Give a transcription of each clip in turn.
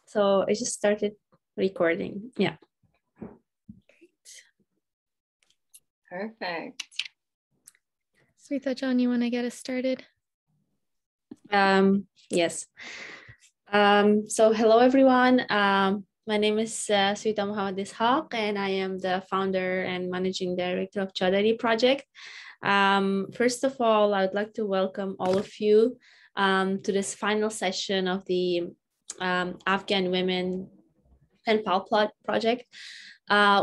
So I just started recording. Yeah. Perfect. Sveto, John, you want to get us started? Yes. So hello, everyone. My name is Sveto Muhammad Ishoq, and I am the founder and managing director of Chadari project. First of all, I would like to welcome all of you to this final session of the Afghan Women Penpal project,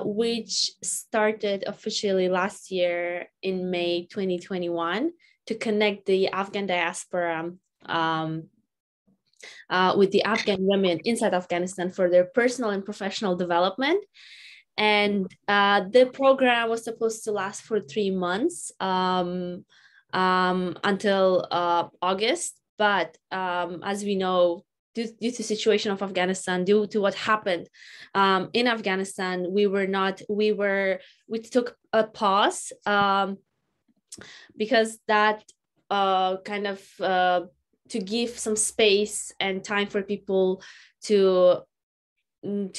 which started officially last year in May 2021 to connect the Afghan diaspora with the Afghan women inside Afghanistan for their personal and professional development. And the program was supposed to last for 3 months until August. But as we know, due to the situation of Afghanistan, due to what happened in Afghanistan, we took a pause because that to give some space and time for people to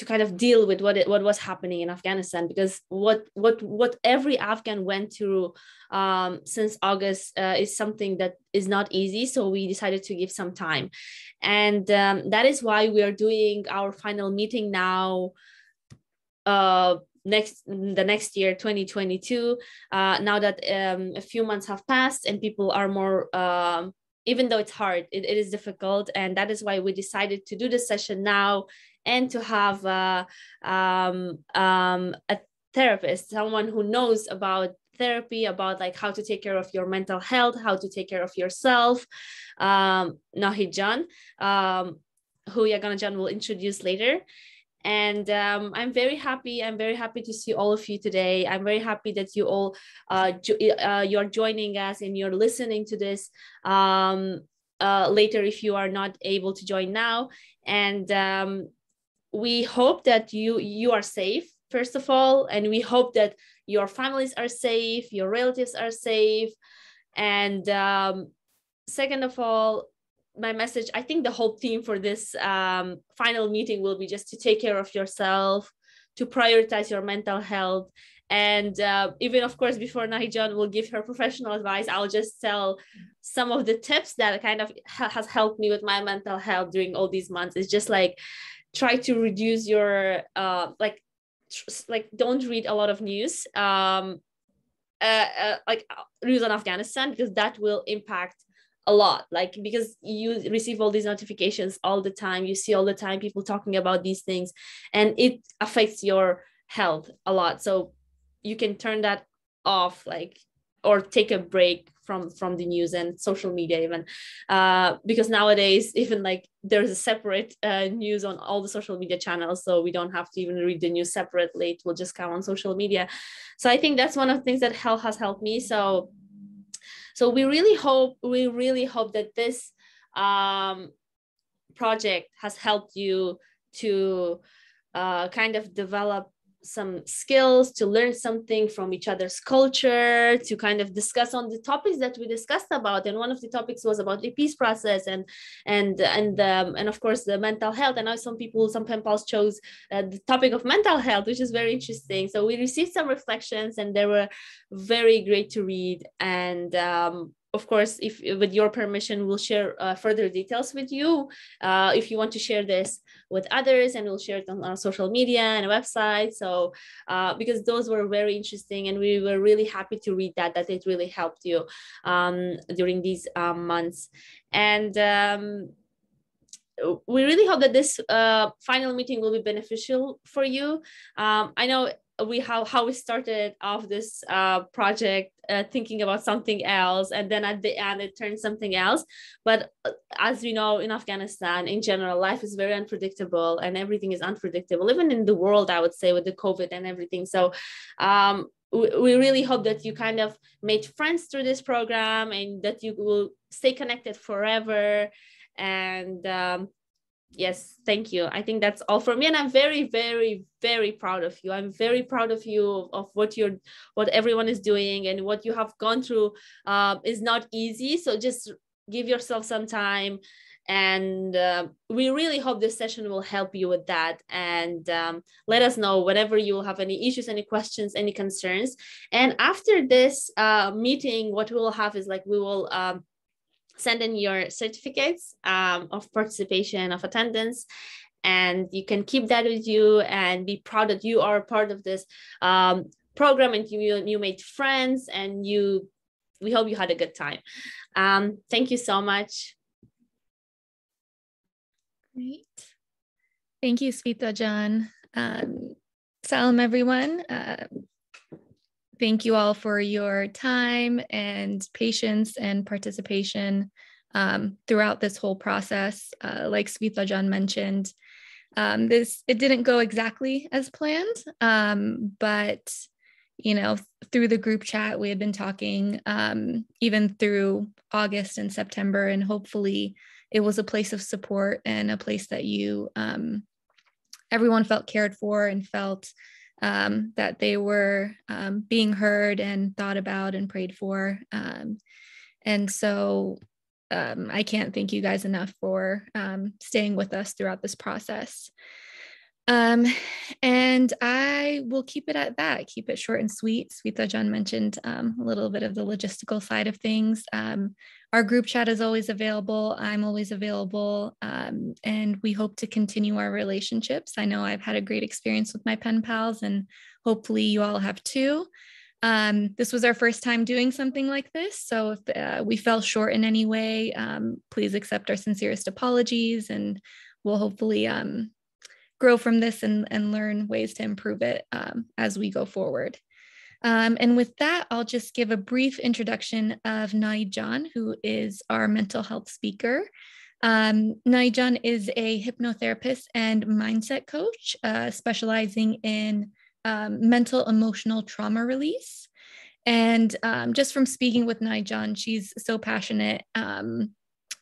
kind of deal with what was happening in Afghanistan, because what every Afghan went through since August is something that is not easy. So we decided to give some time, and that is why we are doing our final meeting now. The next year, 2022. Now that a few months have passed and people are more. Even though it's hard, it is difficult, and that is why we decided to do this session now and to have a therapist, someone who knows about therapy, about like how to take care of your mental health, how to take care of yourself, Nahid John, who Yagana John will introduce later. And I'm very happy to see all of you today. I'm very happy that you all you're joining us and you're listening to this later if you are not able to join now. And we hope that you are safe, first of all, and we hope that your families are safe, your relatives are safe. And second of all, my message, I think the whole theme for this final meeting will be just to take care of yourself, to prioritize your mental health. And even, of course, before Nahijan will give her professional advice, I'll just tell some of the tips that kind of has helped me with my mental health during all these months. It's just like, try to reduce your, don't read a lot of news, like news on Afghanistan, because that will impact a lot, like because you receive all these notifications all the time, you see all the time people talking about these things, and it affects your health a lot. So you can turn that off, like, or take a break from the news and social media even, because nowadays even like there's a separate news on all the social media channels, so we don't have to even read the news separately, it will just come on social media. So I think that's one of the things that has helped me. So we really hope that this project has helped you to kind of develop some skills, to learn something from each other's culture, to kind of discuss on the topics that we discussed about. And one of the topics was about the peace process and of course the mental health. And now some Penpals chose the topic of mental health, which is very interesting. So we received some reflections and they were very great to read. And of course, if with your permission, we'll share further details with you if you want to share this with others, and we'll share it on our social media and a website. So because those were very interesting, and we were really happy to read that it really helped you during these months. And we really hope that this final meeting will be beneficial for you. I know how we started off this project thinking about something else, and then at the end it turned something else. But as we know, in Afghanistan in general, life is very unpredictable, and everything is unpredictable, even in the world, I would say, with the COVID and everything. So we really hope that you kind of made friends through this program, and that you will stay connected forever. And yes, thank you. I think that's all for me, and I'm very, very, very proud of you. I'm very proud of you, of what everyone is doing, and what you have gone through is not easy. So just give yourself some time And we really hope this session will help you with that. And let us know whenever you have any issues, any questions, any concerns. And after this meeting, what we will have is like, we will send in your certificates of participation, of attendance, and you can keep that with you and be proud that you are part of this program, and you made friends, and we hope you had a good time. Thank you so much. Great. Thank you, Sveto Jan. Salam, everyone. Thank you all for your time and patience and participation throughout this whole process. Like Sveto Jan mentioned, it didn't go exactly as planned, but through the group chat, we had been talking even through August and September, and hopefully it was a place of support and a place that everyone felt cared for and felt that they were being heard and thought about and prayed for. And so I can't thank you guys enough for staying with us throughout this process. And I will keep it at that, keep it short and sweet. Sveto Jan mentioned a little bit of the logistical side of things. Our group chat is always available. I'm always available. And we hope to continue our relationships. I know I've had a great experience with my pen pals, and hopefully you all have too. This was our first time doing something like this. So if we fell short in any way, please accept our sincerest apologies, and we'll hopefully grow from this and learn ways to improve it as we go forward. And with that, I'll just give a brief introduction of Naijan, who is our mental health speaker. Naijan is a hypnotherapist and mindset coach, specializing in mental emotional trauma release. And just from speaking with Naijan, she's so passionate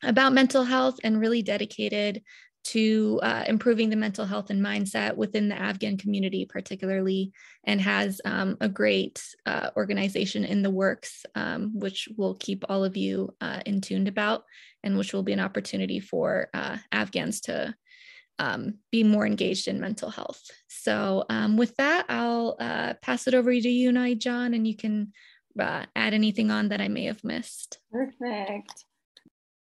about mental health and really dedicated to improving the mental health and mindset within the Afghan community particularly, and has a great organization in the works, which we'll keep all of you in tuned about, and which will be an opportunity for Afghans to be more engaged in mental health. So with that, I'll pass it over to you, Naijan, and you can add anything on that I may have missed. Perfect.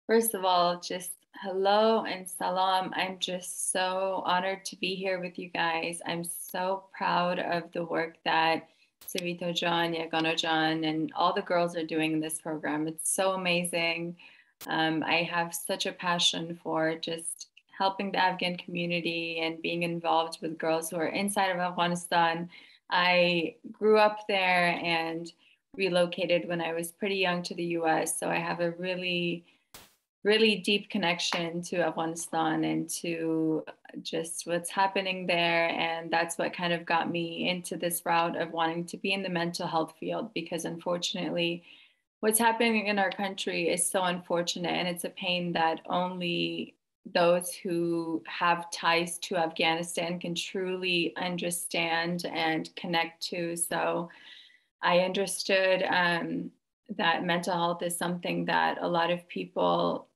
First of all, just hello and salam. I'm just so honored to be here with you guys. I'm so proud of the work that Sveto Jan, Yagano Jan, and all the girls are doing in this program. It's so amazing. I have such a passion for just helping the Afghan community and being involved with girls who are inside of Afghanistan. I grew up there and relocated when I was pretty young to the US. So I have a really deep connection to Afghanistan and to just what's happening there. And that's what kind of got me into this route of wanting to be in the mental health field, because unfortunately, what's happening in our country is so unfortunate, and it's a pain that only those who have ties to Afghanistan can truly understand and connect to. So I understood that mental health is something that a lot of people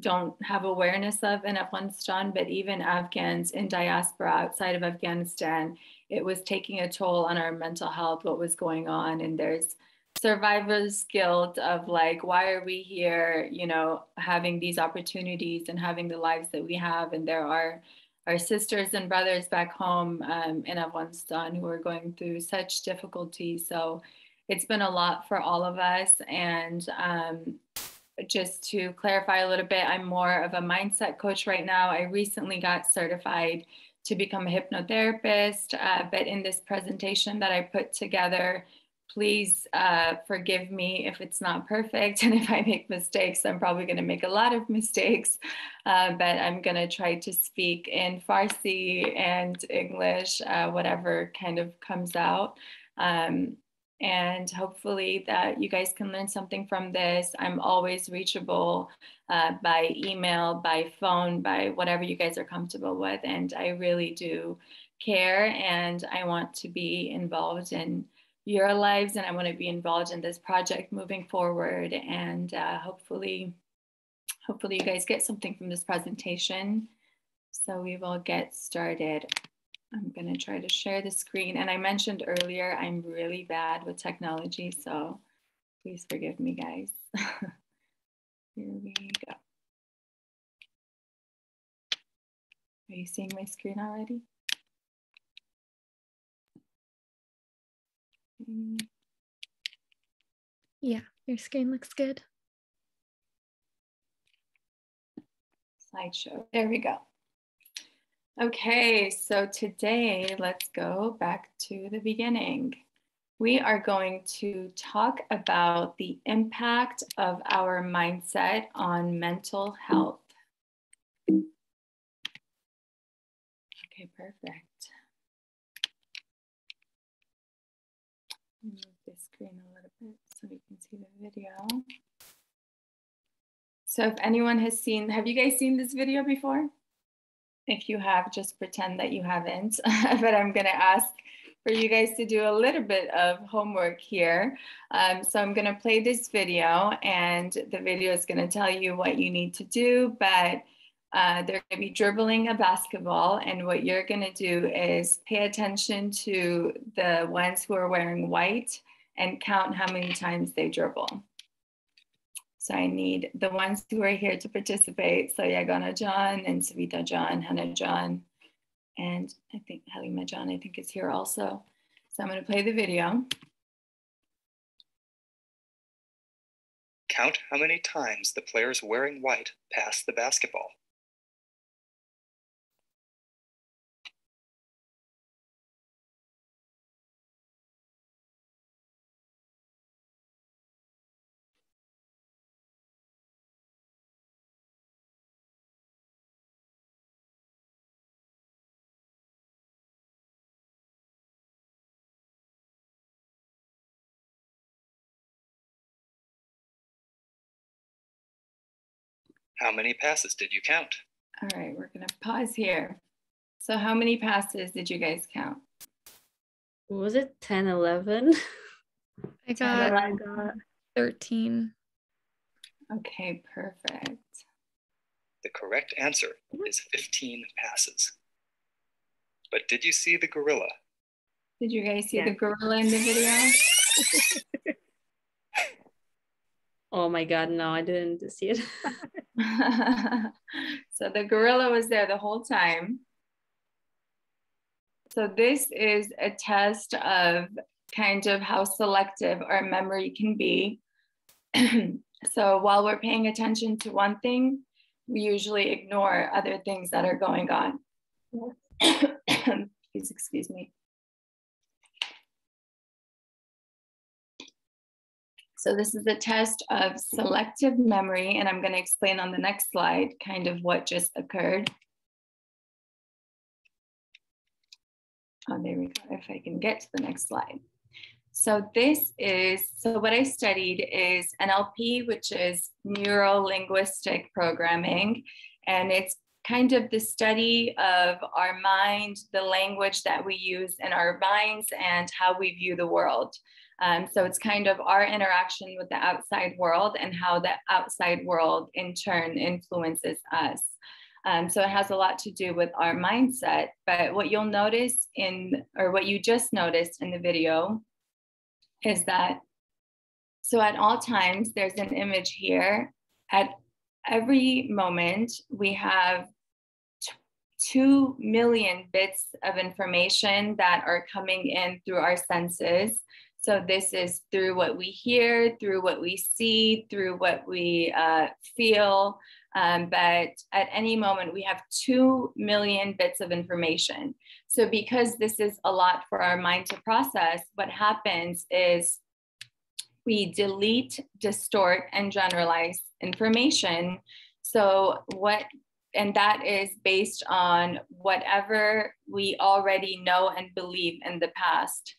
don't have awareness of in Afghanistan, but even Afghans in diaspora outside of Afghanistan, it was taking a toll on our mental health, what was going on. And there's survivor's guilt of like, why are we here, having these opportunities and having the lives that we have? And there are our sisters and brothers back home in Afghanistan who are going through such difficulty. So it's been a lot for all of us. And just to clarify a little bit, I'm more of a mindset coach right now. I recently got certified to become a hypnotherapist, but in this presentation that I put together, please forgive me if it's not perfect. And if I make mistakes, I'm probably going to make a lot of mistakes, but I'm going to try to speak in Farsi and English, whatever kind of comes out. And hopefully that you guys can learn something from this. I'm always reachable by email, by phone, by whatever you guys are comfortable with. And I really do care, and I want to be involved in your lives, and I want to be involved in this project moving forward. And hopefully hopefully you guys get something from this presentation. So we will get started. I'm going to try to share the screen. And I mentioned earlier, I'm really bad with technology, so please forgive me, guys. Here we go. Are you seeing my screen already? Yeah, your screen looks good. Slideshow, there we go. Okay, so today let's go back to the beginning. We are going to talk about the impact of our mindset on mental health. Okay, perfect. Move this screen a little bit so we can see the video. So if anyone has seen, have you guys seen this video before? If you have, just pretend that you haven't, but I'm gonna ask for you guys to do a little bit of homework here. So I'm gonna play this video and the video is gonna tell you what you need to do, but they're gonna be dribbling a basketball, and what you're gonna do is pay attention to the ones who are wearing white and count how many times they dribble. So I need the ones who are here to participate. So Yagana John and Savita John, Hannah John, and I think Halima John, I think is here also. So I'm gonna play the video. Count how many times the players wearing white pass the basketball. How many passes did you count? All right, we're gonna pause here. So how many passes did you guys count? Was it 10, 11? I got 13. Okay, perfect. The correct answer is 15 passes. But did you see the gorilla? Did you guys see the gorilla in the video? Oh my God, no, I didn't see it. So the gorilla was there the whole time. So this is a test of kind of how selective our memory can be. So while we're paying attention to one thing, we usually ignore other things that are going on. Please excuse me. So this is a test of selective memory, and I'm going to explain on the next slide kind of what just occurred. Oh, there we go, if I can get to the next slide. So what I studied is NLP, which is neuro-linguistic programming, and it's kind of the study of our mind, the language that we use in our minds, and how we view the world. So it's kind of our interaction with the outside world and how the outside world in turn influences us. So it has a lot to do with our mindset, but what you'll notice what you just noticed in the video is that, so at all times, there's an image here. At every moment, we have 2 million bits of information that are coming in through our senses. So this is through what we hear, through what we see, through what we feel. But at any moment, we have 2 million bits of information. So because this is a lot for our mind to process, what happens is we delete, distort, and generalize information. And that is based on whatever we already know and believe in the past.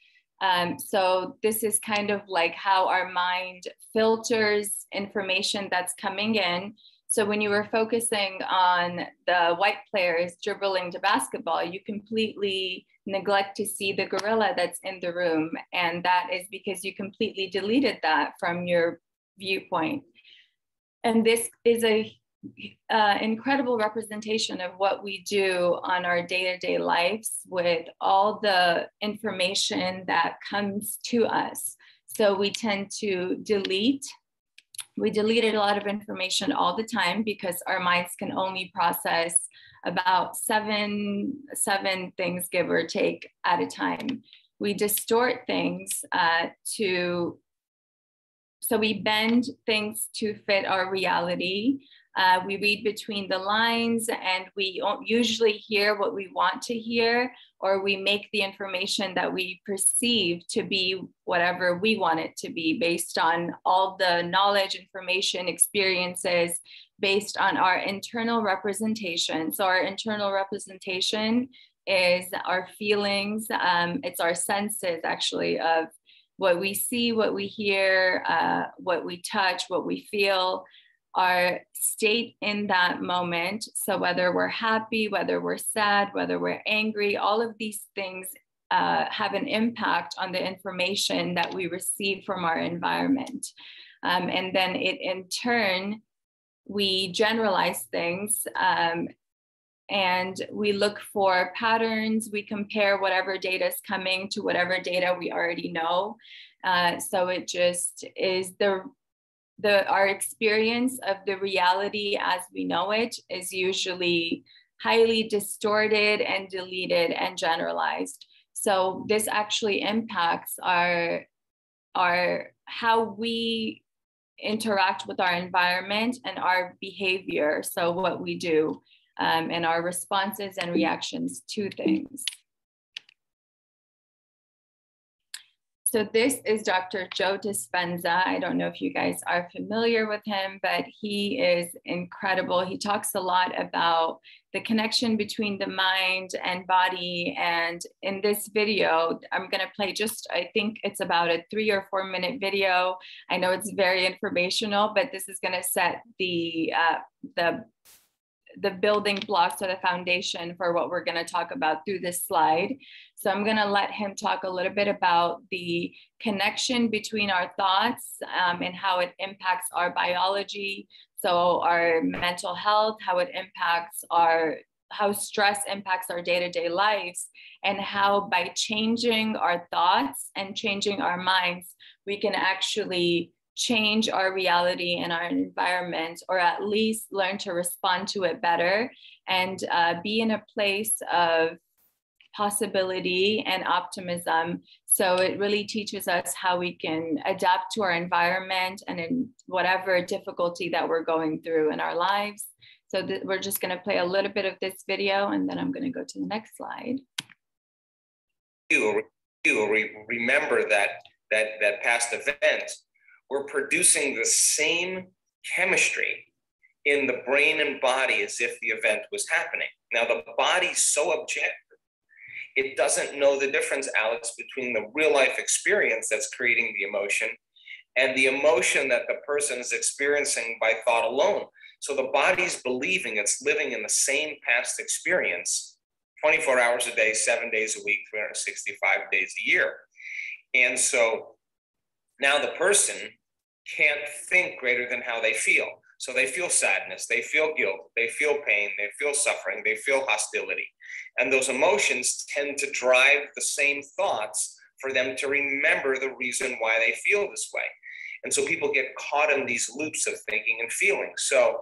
So this is kind of like how our mind filters information that's coming in. So when you were focusing on the white players dribbling to basketball, you completely neglect to see the gorilla that's in the room. And that is because you completely deleted that from your viewpoint. And this is a incredible representation of what we do on our day-to-day lives with all the information that comes to us. So we tend to delete. We deleted a lot of information all the time because our minds can only process about seven things, give or take, at a time. We distort things so we bend things to fit our reality. We read between the lines, and we don't usually hear what we want to hear, or we make the information that we perceive to be whatever we want it to be based on all the knowledge, information, experiences, based on our internal representation. So our internal representation is our feelings. It's our senses, actually, of what we see, what we hear, what we touch, what we feel, our state in that moment. So whether we're happy, whether we're sad, whether we're angry, all of these things have an impact on the information that we receive from our environment. And then in turn, we generalize things, and we look for patterns. We compare whatever data is coming to whatever data we already know. So it just is our experience of the reality as we know it is usually highly distorted and deleted and generalized. So this actually impacts our how we interact with our environment and our behavior. So what we do. And our responses and reactions to things. So this is Dr. Joe Dispenza. I don't know if you guys are familiar with him, but he is incredible. He talks a lot about the connection between the mind and body. And in this video, I'm gonna play I think it's about a 3 or 4 minute video. I know it's very informational, but this is gonna set the building blocks or the foundation for what we're going to talk about through this slide. So I'm going to let him talk a little bit about the connection between our thoughts and how it impacts our biology. So our mental health, how it impacts how stress impacts our day-to-day lives, and how by changing our thoughts and changing our minds, we can actually change our reality and our environment, or at least learn to respond to it better and be in a place of possibility and optimism. So it really teaches us how we can adapt to our environment and in whatever difficulty that we're going through in our lives. So we're just going to play a little bit of this video, and then I'm going to go to the next slide. You remember that past event. We're producing the same chemistry in the brain and body as if the event was happening. Now, the body's so objective, it doesn't know the difference, Alex, between the real life experience that's creating the emotion and the emotion that the person is experiencing by thought alone. So the body's believing it's living in the same past experience 24 hours a day, 7 days a week, 365 days a year. And so now the person can't think greater than how they feel. So they feel sadness, they feel guilt, they feel pain, they feel suffering, they feel hostility. And those emotions tend to drive the same thoughts for them to remember the reason why they feel this way. And so people get caught in these loops of thinking and feeling. So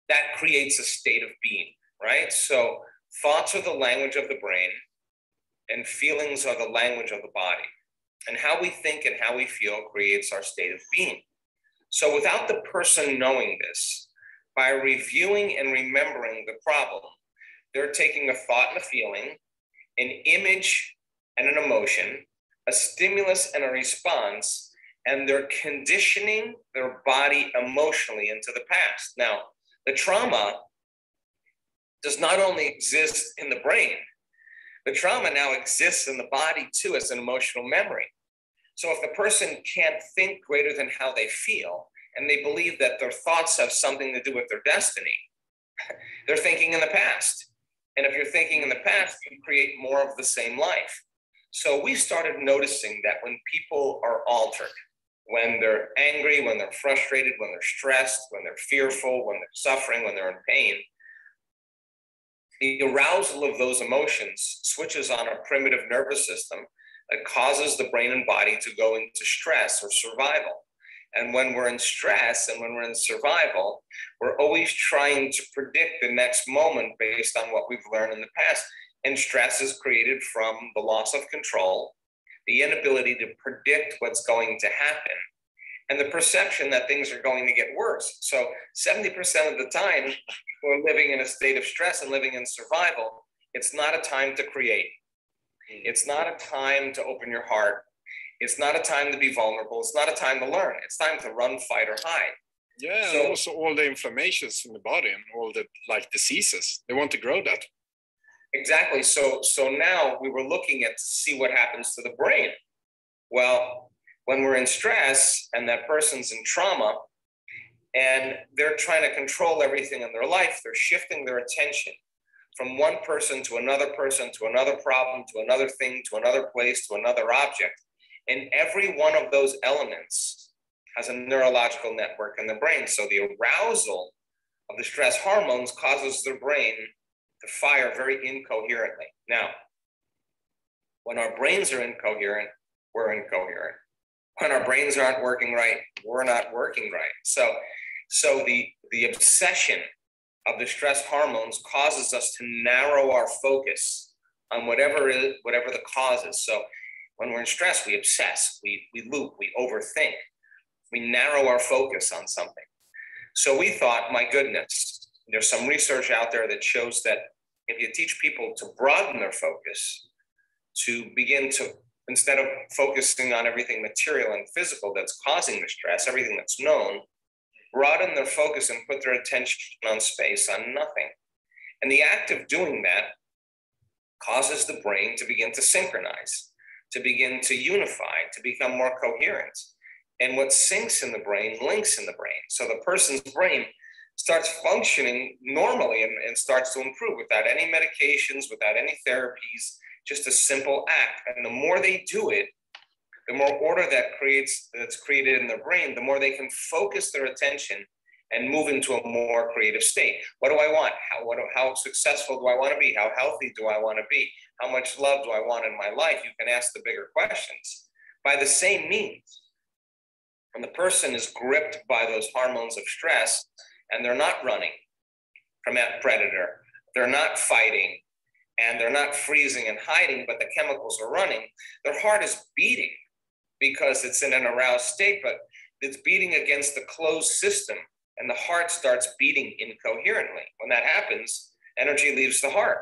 that creates a state of being, right? So thoughts are the language of the brain, and feelings are the language of the body. And how we think and how we feel creates our state of being. So without the person knowing this, by reviewing and remembering the problem, they're taking a thought and a feeling, an image and an emotion, a stimulus and a response, and they're conditioning their body emotionally into the past. Now, the trauma does not only exist in the brain, the trauma now exists in the body too as an emotional memory. So if the person can't think greater than how they feel, and they believe that their thoughts have something to do with their destiny, they're thinking in the past. And if you're thinking in the past, you create more of the same life. So we started noticing that when people are altered, when they're angry, when they're frustrated, when they're stressed, when they're fearful, when they're suffering, when they're in pain, the arousal of those emotions switches on a primitive nervous system that causes the brain and body to go into stress or survival. And when we're in stress and when we're in survival, we're always trying to predict the next moment based on what we've learned in the past. And stress is created from the loss of control, the inability to predict what's going to happen, and the perception that things are going to get worse. So 70% of the time, we're living in a state of stress and living in survival. It's not a time to create. It's not a time to open your heart. It's not a time to be vulnerable. It's not a time to learn. It's time to run, fight, or hide. Yeah, so, and also all the inflammations in the body and all the like diseases, they want to grow that. Exactly. So now we were looking at to see what happens to the brain. Well, when we're in stress and that person's in trauma and they're trying to control everything in their life, they're shifting their attention from one person to another problem, to another thing, to another place, to another object. And every one of those elements has a neurological network in the brain. So the arousal of the stress hormones causes the brain to fire very incoherently. Now, when our brains are incoherent, we're incoherent. When our brains aren't working right, we're not working right. So the obsession of the stress hormones causes us to narrow our focus on whatever the cause is. So when we're in stress, we obsess, we loop, we overthink, we narrow our focus on something. So we thought, my goodness, there's some research out there that shows that if you teach people to broaden their focus, to begin to, instead of focusing on everything material and physical that's causing the stress, everything that's known, broaden their focus and put their attention on space, on nothing. And the act of doing that causes the brain to begin to synchronize, to begin to unify, to become more coherent. And what syncs in the brain links in the brain. So the person's brain starts functioning normally and starts to improve without any medications, without any therapies, just a simple act. And the more they do it, the more order that's created in their brain, the more they can focus their attention and move into a more creative state. What do I want? How successful do I want to be? How healthy do I want to be? How much love do I want in my life? You can ask the bigger questions. By the same means, when the person is gripped by those hormones of stress and they're not running from that predator, they're not fighting, and they're not freezing and hiding, but the chemicals are running, their heart is beating because it's in an aroused state, but it's beating against the closed system, and the heart starts beating incoherently. When that happens, energy leaves the heart,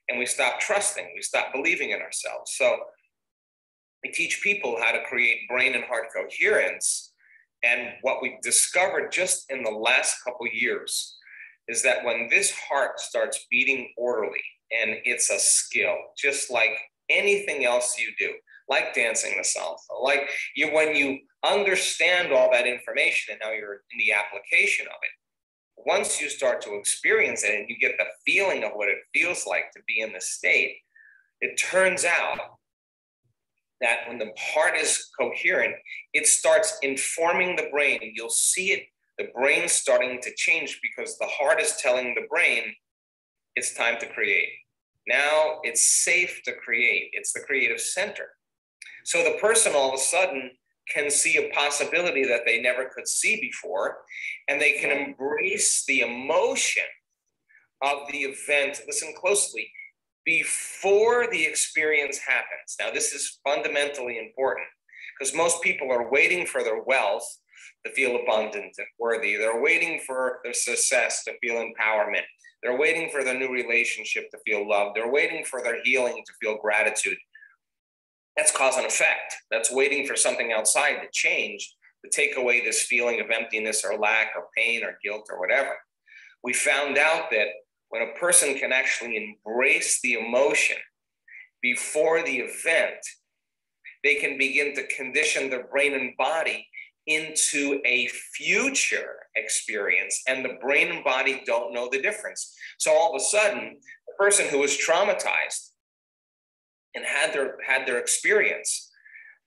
and we stop trusting, we stop believing in ourselves. So we teach people how to create brain and heart coherence. And what we've discovered just in the last couple of years is that when this heart starts beating orderly, and it's a skill, just like anything else you do, like dancing the salsa, like when you understand all that information and now you're in the application of it, once you start to experience it and you get the feeling of what it feels like to be in the state, it turns out that when the heart is coherent, it starts informing the brain. You'll see it, the brain starting to change because the heart is telling the brain, it's time to create. Now it's safe to create. It's the creative center. So the person all of a sudden can see a possibility that they never could see before, and they can embrace the emotion of the event, listen closely, before the experience happens. Now, this is fundamentally important because most people are waiting for their wealth to feel abundant and worthy. They're waiting for their success to feel empowerment. They're waiting for their new relationship to feel love. They're waiting for their healing to feel gratitude. That's cause and effect. That's waiting for something outside to change, to take away this feeling of emptiness or lack or pain or guilt or whatever. We found out that when a person can actually embrace the emotion before the event, they can begin to condition their brain and body into a future experience, and the brain and body don't know the difference. So all of a sudden, the person who was traumatized and had their experience,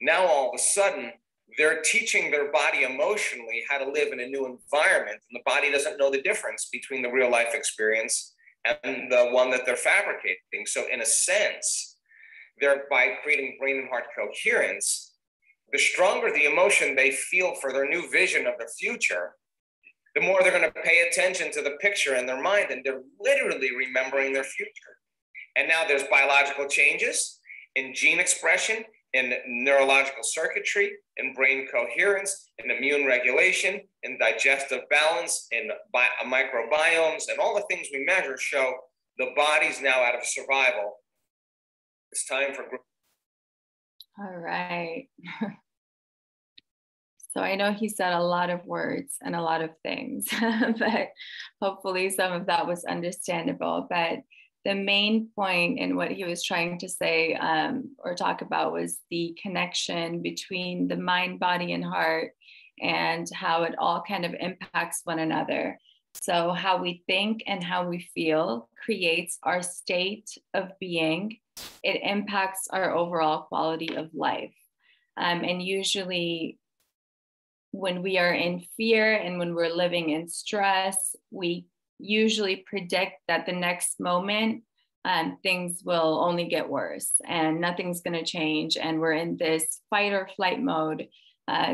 now all of a sudden, they're teaching their body emotionally how to live in a new environment, and the body doesn't know the difference between the real life experience and the one that they're fabricating. So in a sense, thereby creating brain and heart coherence, the stronger the emotion they feel for their new vision of the future, the more they're going to pay attention to the picture in their mind, and they're literally remembering their future. And now there's biological changes in gene expression, in neurological circuitry, in brain coherence, in immune regulation, in digestive balance, in microbiomes, and all the things we measure show the body's now out of survival. It's time for growth. All right. So I know he said a lot of words and a lot of things, but hopefully some of that was understandable. But the main point in what he was trying to say or talk about was the connection between the mind, body, and heart, and how it all kind of impacts one another. So how we think and how we feel creates our state of being. It impacts our overall quality of life. And usually when we are in fear and when we're living in stress, we usually predict that the next moment things will only get worse and nothing's going to change. And we're in this fight or flight mode.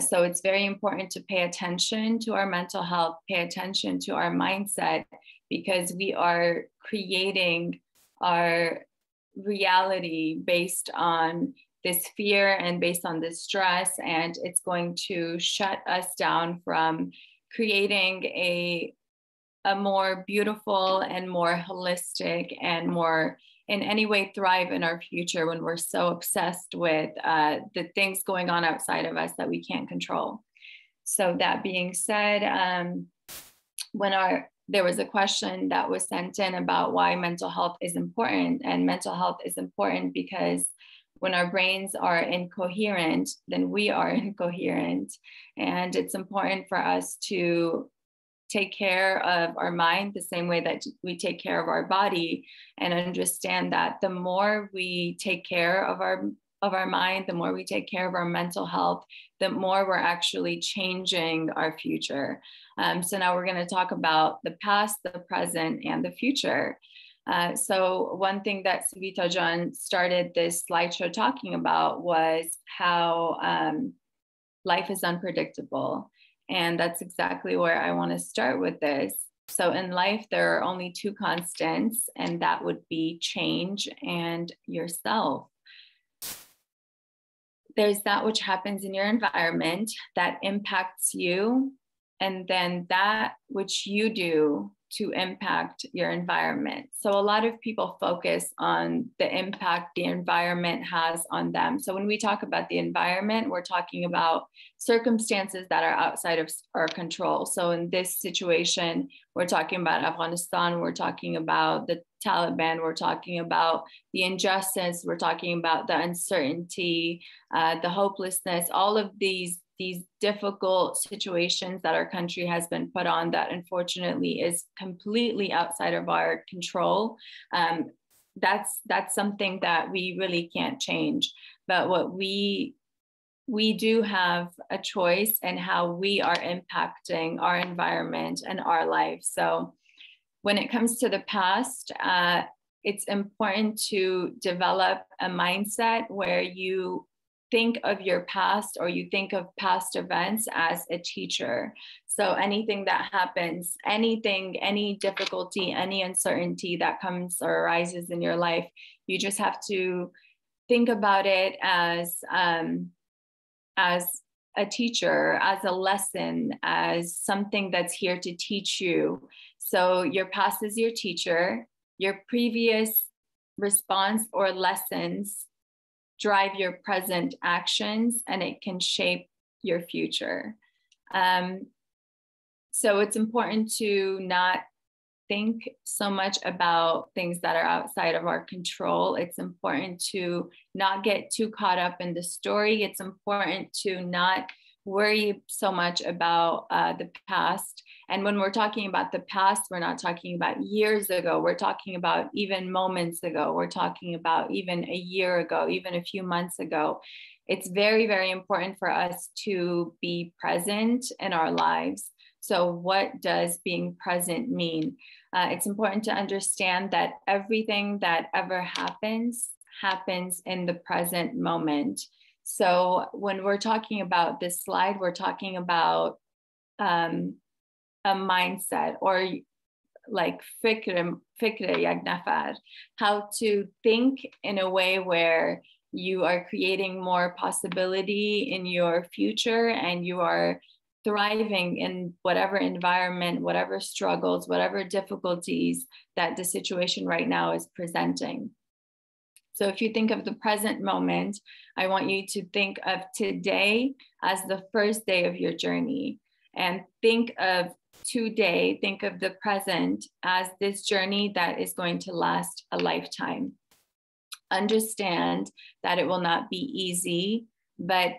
So it's very important to pay attention to our mental health, pay attention to our mindset, because we are creating our reality based on this fear and based on this stress, and it's going to shut us down from creating a more beautiful and more holistic and more in any way thrive in our future when we're so obsessed with the things going on outside of us that we can't control. So that being said, there was a question that was sent in about why mental health is important, and mental health is important because when our brains are incoherent, then we are incoherent. And it's important for us to take care of our mind the same way that we take care of our body, and understand that the more we take care of our mind, the more we take care of our mental health, the more we're actually changing our future. So now we're going to talk about the past, the present, and the future. So one thing that Sveto John started this slideshow talking about was how life is unpredictable. And that's exactly where I want to start with this. So in life, there are only two constants, and that would be change and yourself. There's that which happens in your environment that impacts you, and then that which you do to impact your environment. So a lot of people focus on the impact the environment has on them. So when we talk about the environment, we're talking about circumstances that are outside of our control. So in this situation, we're talking about Afghanistan, we're talking about the Taliban, we're talking about the injustice, we're talking about the uncertainty, the hopelessness, all of these difficult situations that our country has been put on that unfortunately is completely outside of our control. That's something that we really can't change. But what we do have a choice in how we are impacting our environment and our life. So when it comes to the past, it's important to develop a mindset where you think of your past, or you think of past events as a teacher. So anything that happens, any difficulty, any uncertainty that comes or arises in your life, you just have to think about it as a teacher, as a lesson, as something that's here to teach you. So your past is your teacher, your previous response or lessons drive your present actions, and it can shape your future. So it's important to not think so much about things that are outside of our control. It's important to not get too caught up in the story. It's important to not worry so much about the past. And when we're talking about the past, we're not talking about years ago. We're talking about even moments ago. We're talking about even a year ago, even a few months ago. it's very, very important for us to be present in our lives. So what does being present mean? It's important to understand that everything that ever happens in the present moment. So when we're talking about this slide, we're talking about a mindset, or like fikr yak nafar, how to think in a way where you are creating more possibility in your future, and you are thriving in whatever environment, whatever struggles, whatever difficulties that the situation right now is presenting. So if you think of the present moment, I want you to think of today as the first day of your journey, and think of today, think of the present as this journey that is going to last a lifetime. Understand that it will not be easy, but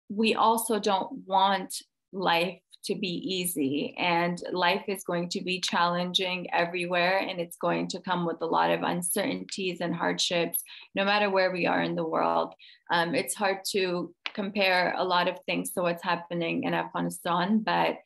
we also don't want life to be easy, and life is going to be challenging everywhere, and it's going to come with a lot of uncertainties and hardships no matter where we are in the world. It's hard to compare a lot of things to what's happening in Afghanistan, but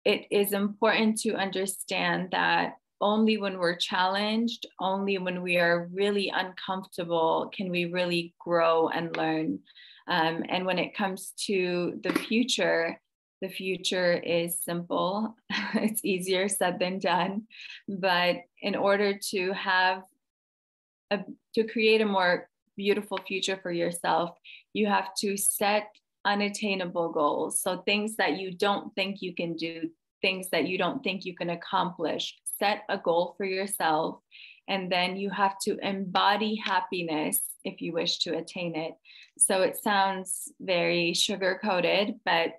it is important to understand that only when we're challenged, only when we are really uncomfortable, can we really grow and learn. And when it comes to the future is simple. It's easier said than done. But in order to create a more beautiful future for yourself, you have to set unattainable goals. So things that you don't think you can do, things that you don't think you can accomplish. Set a goal for yourself, and then you have to embody happiness if you wish to attain it. So it sounds very sugar-coated, but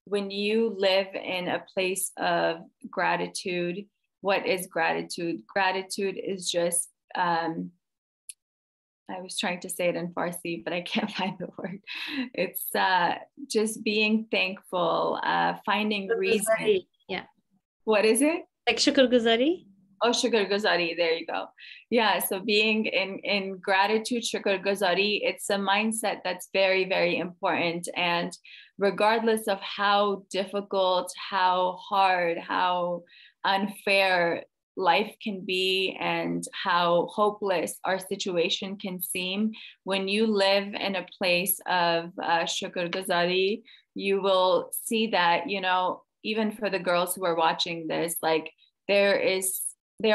when you live in a place of gratitude, what is gratitude? Gratitude is just, I was trying to say it in Farsi, but I can't find the word. It's just being thankful, finding reason. Yeah. What is it? Like shukr guzari. Oh, shukr guzari, there you go. Yeah, so being in gratitude, shukr guzari, it's a mindset that's very, very important. And regardless of how difficult, how hard, how unfair life can be, and how hopeless our situation can seem, when you live in a place of shukr guzari, you will see that, you know, even for the girls who are watching this, like there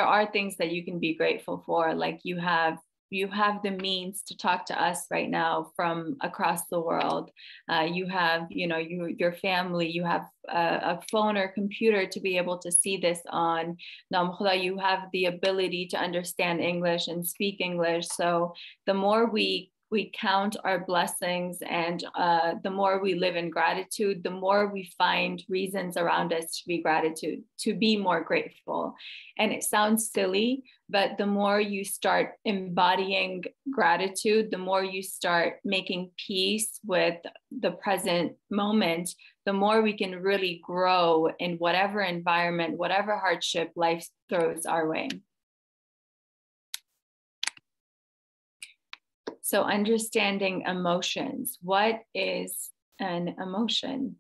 are things that you can be grateful for. Like you have the means to talk to us right now from across the world. You have, you know, your family, you have a phone or computer to be able to see this on. You have the ability to understand English and speak English. So the more we count our blessings, and the more we live in gratitude, the more we find reasons around us to be more grateful. And it sounds silly, but the more you start embodying gratitude, the more you start making peace with the present moment, the more we can really grow in whatever environment, whatever hardship life throws our way. So understanding emotions. What is an emotion?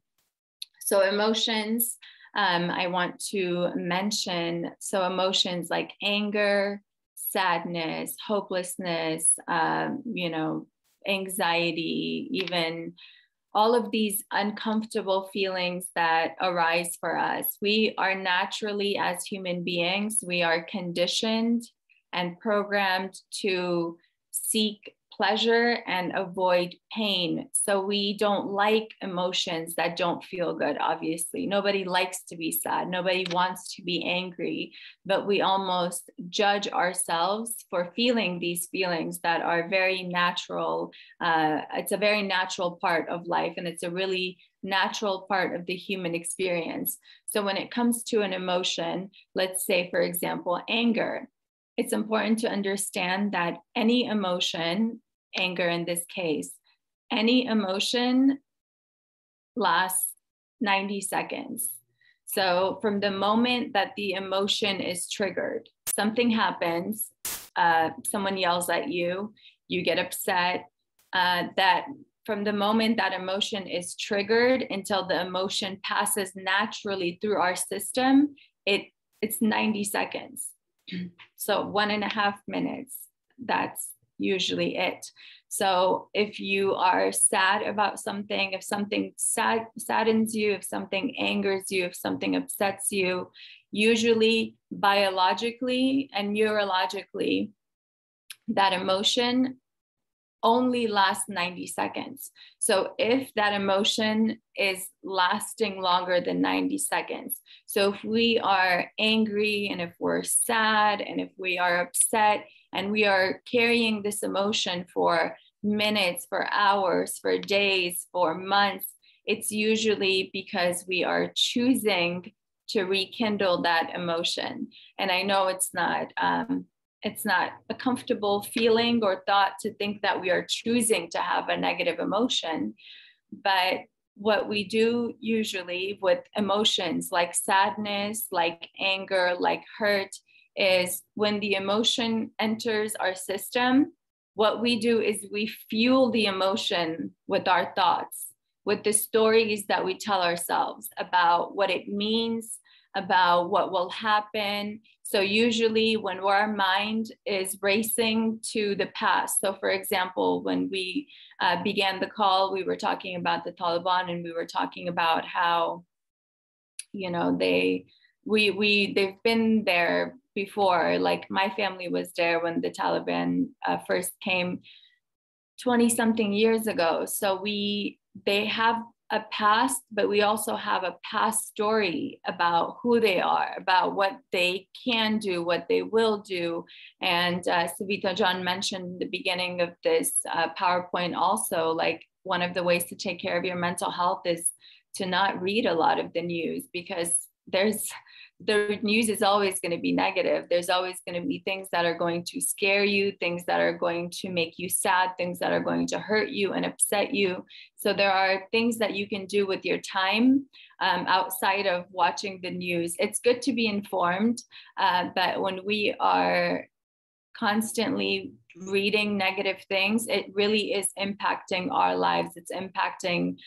So emotions, I want to mention, so emotions like anger, sadness, hopelessness, you know, anxiety, even all of these uncomfortable feelings that arise for us. We are naturally, as human beings, we are conditioned and programmed to seek pleasure and avoid pain. So we don't like emotions that don't feel good, obviously. Nobody likes to be sad. Nobody wants to be angry, but we almost judge ourselves for feeling these feelings that are very natural. It's a very natural part of life, and it's a really natural part of the human experience. So when it comes to an emotion, let's say, for example, anger, it's important to understand that any emotion, anger in this case, any emotion lasts 90 seconds. So from the moment that the emotion is triggered, something happens, someone yells at you, you get upset, that from the moment that emotion is triggered until the emotion passes naturally through our system, it's 90 seconds. So 1.5 minutes, that's usually it. So if you are sad about something, if something saddens you, if something angers you, if something upsets you, usually biologically and neurologically, that emotion only lasts 90 seconds. So if that emotion is lasting longer than 90 seconds, so if we are angry and if we're sad and if we are upset and we are carrying this emotion for minutes, for hours, for days, for months, it's usually because we are choosing to rekindle that emotion. And I know it's not a comfortable feeling or thought to think that we are choosing to have a negative emotion. But what we do usually with emotions like sadness, like anger, like hurt, is when the emotion enters our system, what we do is we fuel the emotion with our thoughts, with the stories that we tell ourselves about what it means, about what will happen. So usually when our mind is racing to the past. So for example, when we began the call, we were talking about the Taliban and we were talking about how, you know, they've been there before. Like my family was there when the Taliban first came 20 something years ago. So they have a past, but we also have a past story about who they are, about what they can do, what they will do. And Savita John mentioned in the beginning of this PowerPoint also, like one of the ways to take care of your mental health is to not read a lot of the news, because the news is always going to be negative. There's always going to be things that are going to scare you, things that are going to make you sad, things that are going to hurt you and upset you. So there are things that you can do with your time outside of watching the news. It's good to be informed, but when we are constantly reading negative things, it really is impacting our lives. It's impacting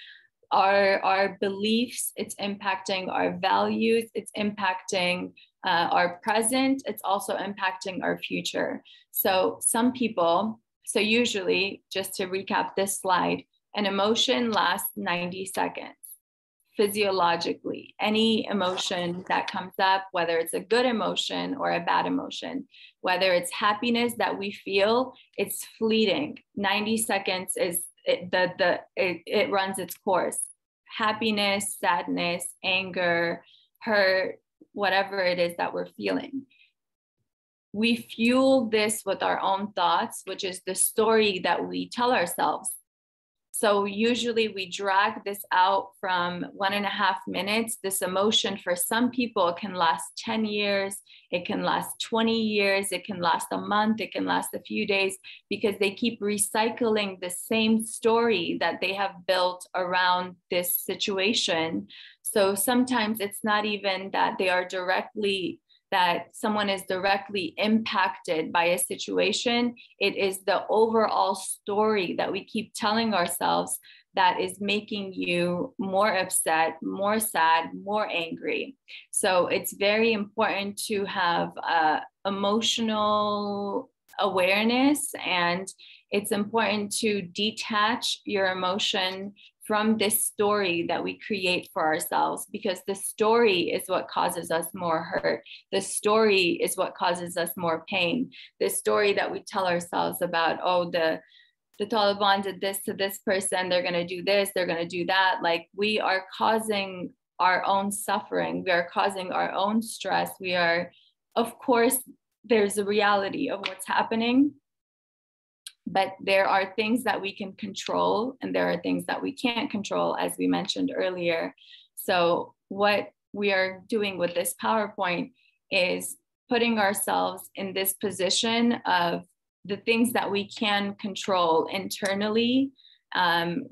our beliefs, it's impacting our values, it's impacting our present, it's also impacting our future. So usually, just to recap this slide, an emotion lasts 90 seconds. Physiologically, any emotion that comes up, whether it's a good emotion or a bad emotion, whether it's happiness that we feel, it's fleeting. 90 seconds is it runs its course. Happiness, sadness, anger, hurt, whatever it is that we're feeling. We fuel this with our own thoughts, which is the story that we tell ourselves. So usually we drag this out from 1.5 minutes. This emotion for some people can last 10 years. It can last 20 years. It can last a month. It can last a few days, because they keep recycling the same story that they have built around this situation. So sometimes it's not even that someone is directly impacted by a situation. It is the overall story that we keep telling ourselves that is making you more upset, more sad, more angry. So it's very important to have emotional awareness, and it's important to detach your emotion from this story that we create for ourselves, because the story is what causes us more hurt. The story is what causes us more pain. The story that we tell ourselves about, oh, the Taliban did this to this person, they're going to do this, they're going to do that. Like, we are causing our own suffering. We are causing our own stress. Of course, there's a reality of what's happening, but there are things that we can control and there are things that we can't control, as we mentioned earlier. So what we are doing with this PowerPoint is putting ourselves in this position of the things that we can control internally,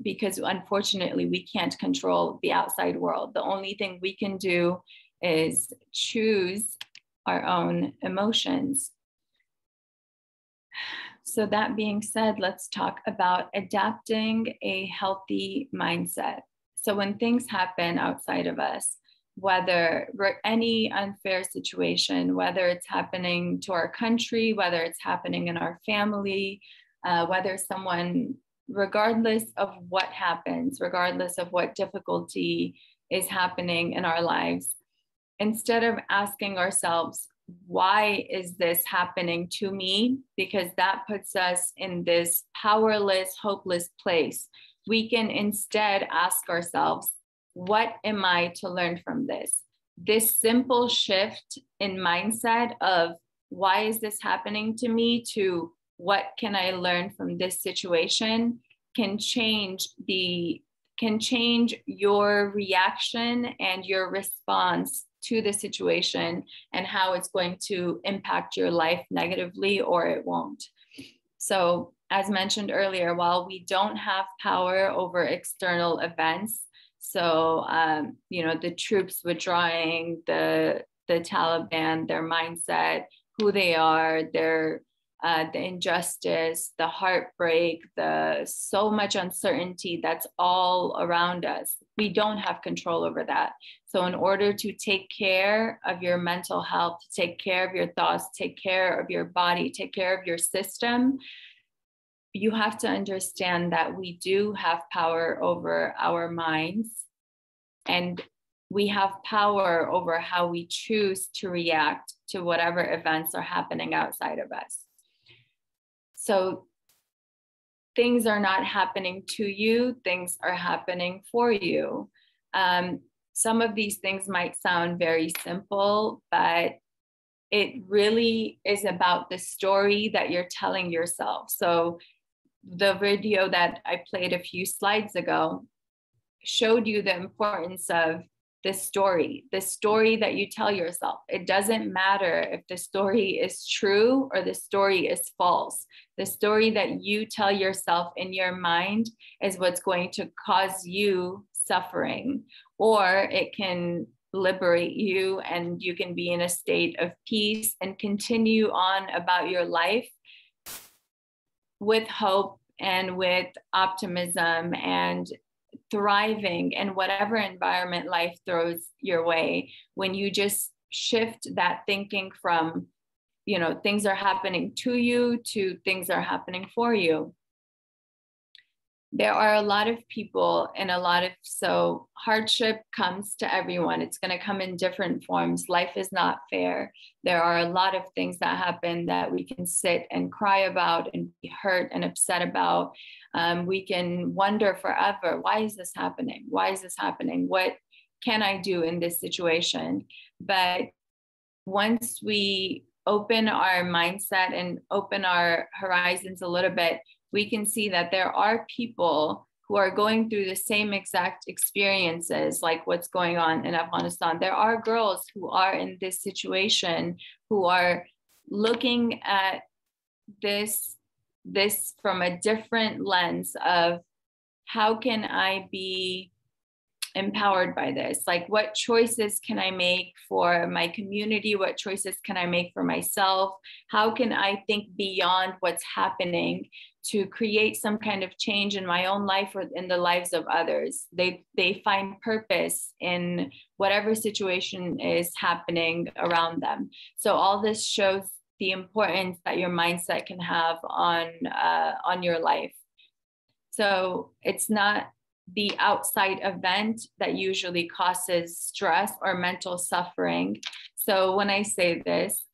because unfortunately we can't control the outside world. The only thing we can do is choose our own emotions. So that being said, let's talk about adapting a healthy mindset. So when things happen outside of us, whether any unfair situation, whether it's happening to our country, whether it's happening in our family, whether someone, regardless of what happens, regardless of what difficulty is happening in our lives, instead of asking ourselves, why is this happening to me? Because that puts us in this powerless, hopeless place. We can instead ask ourselves, what am I to learn from this? This simple shift in mindset of why is this happening to me to what can I learn from this situation can change your reaction and your response to the situation and how it's going to impact your life negatively or it won't. So as mentioned earlier, while we don't have power over external events, so, the troops withdrawing, the Taliban, their mindset, who they are, the injustice, the heartbreak, the so much uncertainty that's all around us. We don't have control over that. So in order to take care of your mental health, take care of your thoughts, take care of your body, take care of your system, you have to understand that we do have power over our minds and we have power over how we choose to react to whatever events are happening outside of us. So things are not happening to you, things are happening for you. Some of these things might sound very simple, but it really is about the story that you're telling yourself. So the video that I played a few slides ago showed you the importance of the story that you tell yourself. It doesn't matter if the story is true or the story is false. The story that you tell yourself in your mind is what's going to cause you suffering, or it can liberate you and you can be in a state of peace and continue on about your life with hope and with optimism and thriving in whatever environment life throws your way. When you just shift that thinking from, things are happening to you to things are happening for you. There are a lot of people and so hardship comes to everyone. It's going to come in different forms. Life is not fair. There are a lot of things that happen that we can sit and cry about and be hurt and upset about. We can wonder forever, why is this happening? Why is this happening? What can I do in this situation? But once we open our mindset and open our horizons a little bit, we can see that there are people who are going through the same exact experiences like what's going on in Afghanistan. There are girls who are in this situation who are looking at this from a different lens of how can I be empowered by this? Like, what choices can I make for my community? What choices can I make for myself? How can I think beyond what's happening to create some kind of change in my own life or in the lives of others? They find purpose in whatever situation is happening around them. So all this shows the importance that your mindset can have on your life. So it's not the outside event that usually causes stress or mental suffering. So when I say this,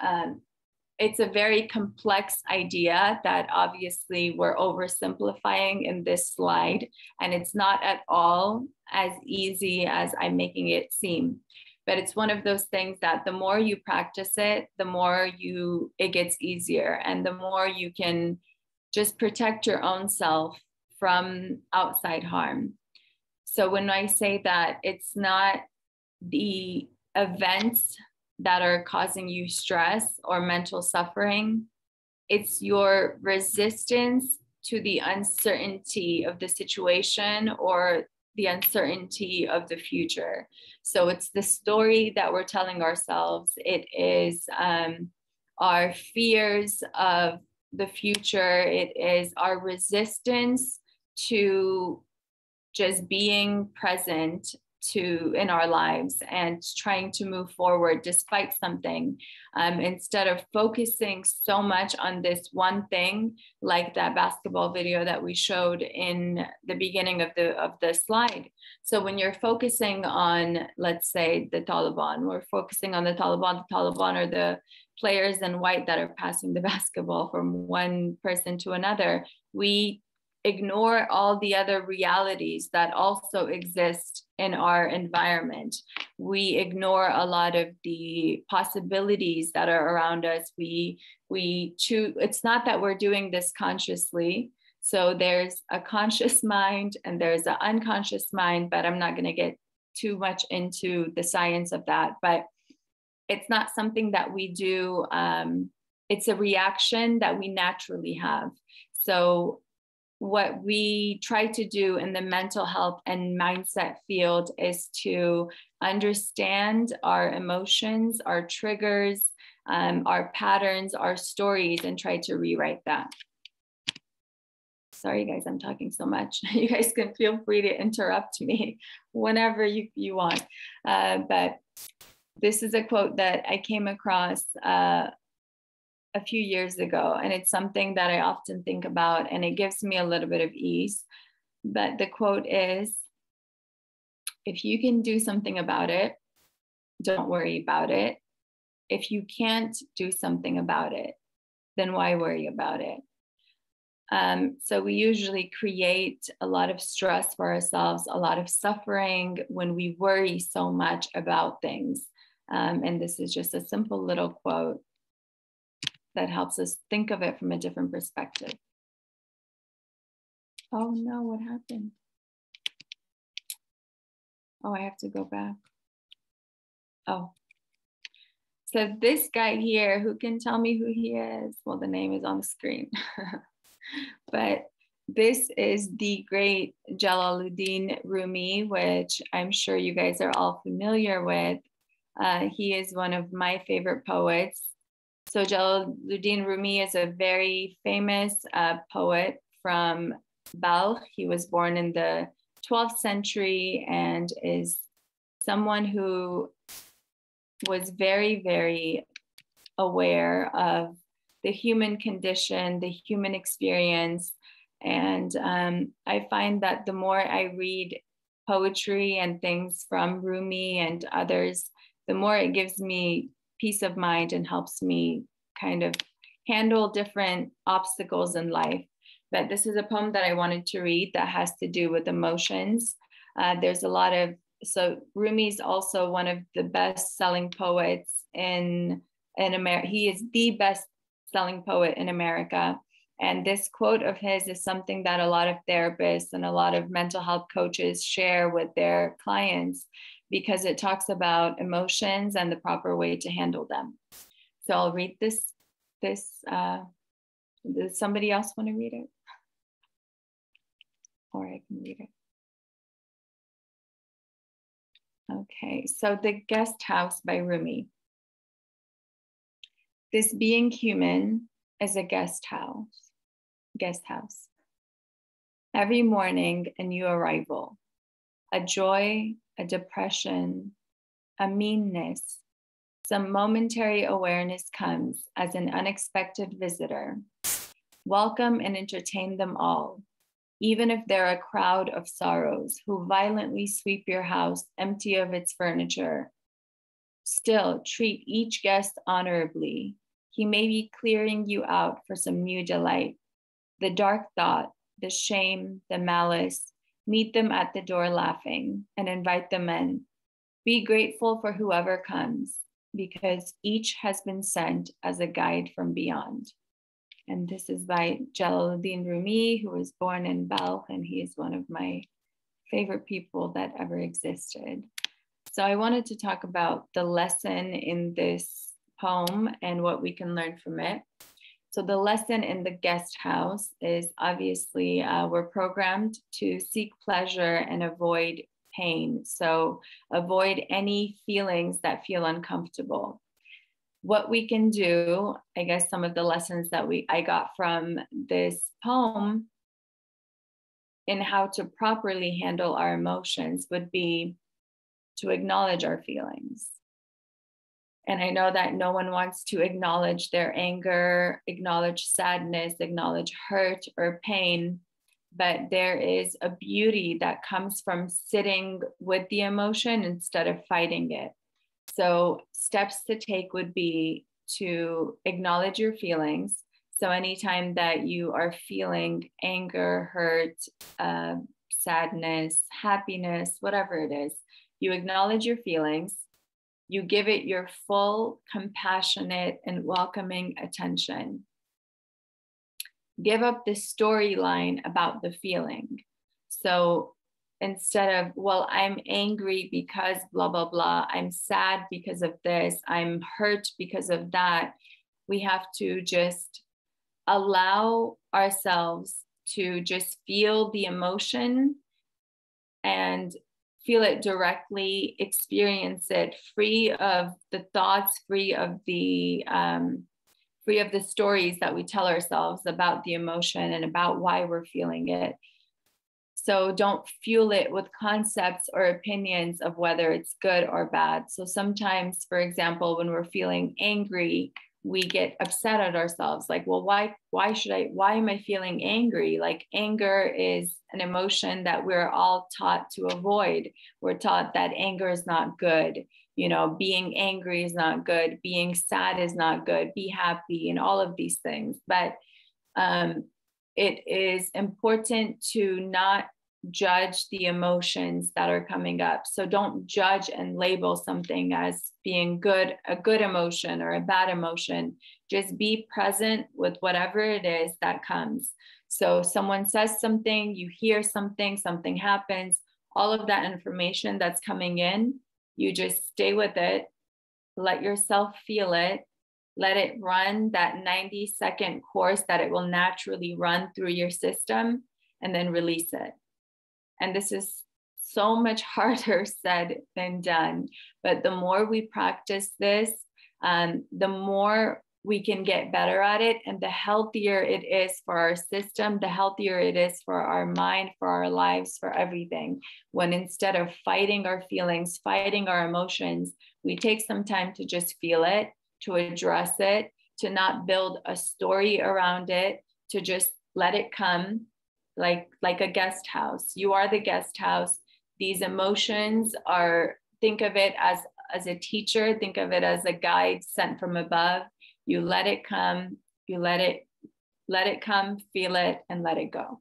it's a very complex idea that obviously we're oversimplifying in this slide, and it's not at all as easy as I'm making it seem. But it's one of those things that the more you practice it, the more it gets easier, and the more you can just protect your own self from outside harm. So when I say that it's not the events that are causing you stress or mental suffering, it's your resistance to the uncertainty of the situation or the uncertainty of the future. So it's the story that we're telling ourselves. It is our fears of the future. It is our resistance to just being present in our lives and trying to move forward despite something, instead of focusing so much on this one thing, like that basketball video that we showed in the beginning of the slide. So when you're focusing on, let's say, the Taliban, we're focusing on the Taliban. The Taliban are the players in white that are passing the basketball from one person to another. We ignore all the other realities that also exist in our environment. We ignore a lot of the possibilities that are around us. We choose, it's not that we're doing this consciously. So there's a conscious mind and there's an unconscious mind, but I'm not going to get too much into the science of that. But it's not something that we do. It's a reaction that we naturally have. So what we try to do in the mental health and mindset field is to understand our emotions, our triggers, our patterns, our stories, and try to rewrite that. Sorry, guys, I'm talking so much. You guys can feel free to interrupt me whenever you want. But this is a quote that I came across a few years ago, and it's something that I often think about, and it gives me a little bit of ease. But the quote is, if you can do something about it, don't worry about it. If you can't do something about it, then why worry about it? So we usually create a lot of stress for ourselves, a lot of suffering when we worry so much about things. And this is just a simple little quote that helps us think of it from a different perspective. Oh no, what happened? Oh, I have to go back. Oh. So this guy here, who can tell me who he is? Well, the name is on the screen. But this is the great Jalaluddin Rumi, which I'm sure you guys are all familiar with. He is one of my favorite poets. So Jalaluddin Rumi is a very famous poet from Balkh. He was born in the 12th century and is someone who was very, very aware of the human condition, the human experience. And I find that the more I read poetry and things from Rumi and others, the more it gives me peace of mind and helps me kind of handle different obstacles in life. But this is a poem that I wanted to read that has to do with emotions. There's a lot of, so Rumi is also one of the best-selling poets in America. He is the best-selling poet in America. And this quote of his is something that a lot of therapists and a lot of mental health coaches share with their clients, because it talks about emotions and the proper way to handle them. So I'll read this. Does somebody else want to read it? Or I can read it. Okay, so The Guest House by Rumi. This being human is a guest house. Every morning, a new arrival, a joy, a depression, a meanness, some momentary awareness comes as an unexpected visitor. Welcome and entertain them all, even if they're a crowd of sorrows who violently sweep your house empty of its furniture. Still, treat each guest honorably. He may be clearing you out for some new delight. The dark thought, the shame, the malice, meet them at the door laughing and invite them in. Be grateful for whoever comes, because each has been sent as a guide from beyond. And this is by Jalaluddin Rumi, who was born in Balkh, and he is one of my favorite people that ever existed. So I wanted to talk about the lesson in this poem and what we can learn from it. So the lesson in The Guest House is obviously we're programmed to seek pleasure and avoid pain. So avoid any feelings that feel uncomfortable. what we can do, I guess some of the lessons that I got from this poem in how to properly handle our emotions would be to acknowledge our feelings. And I know that no one wants to acknowledge their anger, acknowledge sadness, acknowledge hurt or pain, but there is a beauty that comes from sitting with the emotion instead of fighting it. So steps to take would be to acknowledge your feelings. So anytime that you are feeling anger, hurt, sadness, happiness, whatever it is, you acknowledge your feelings. You give it your full, compassionate, and welcoming attention. Give up the storyline about the feeling. So instead of, well, I'm angry because blah, blah, blah, I'm sad because of this, I'm hurt because of that, we have to just allow ourselves to just feel the emotion and feel it directly, experience it, free of the thoughts, free of the stories that we tell ourselves about the emotion and about why we're feeling it. So don't fuel it with concepts or opinions of whether it's good or bad. So sometimes, for example, when we're feeling angry, we get upset at ourselves. Like, well, why am I feeling angry? Like, anger is an emotion that we're all taught to avoid. We're taught that anger is not good. You know, being angry is not good. Being sad is not good. Be happy and all of these things. But it is important to not judge the emotions that are coming up. So don't judge and label something as being good, a good emotion or a bad emotion. Just be present with whatever it is that comes. So someone says something, you hear something, something happens, all of that information that's coming in, you just stay with it, let yourself feel it, let it run that 90-second course that it will naturally run through your system, and then release it. And this is so much harder said than done. But the more we practice this, the more we can get better at it. And the healthier it is for our system, the healthier it is for our mind, for our lives, for everything. When instead of fighting our feelings, fighting our emotions, we take some time to just feel it, to address it, to not build a story around it, to just let it come. Like a guest house. You are the guest house. These emotions are, think of it as a teacher, think of it as a guide sent from above. You let it come, you let it come, feel it, and let it go.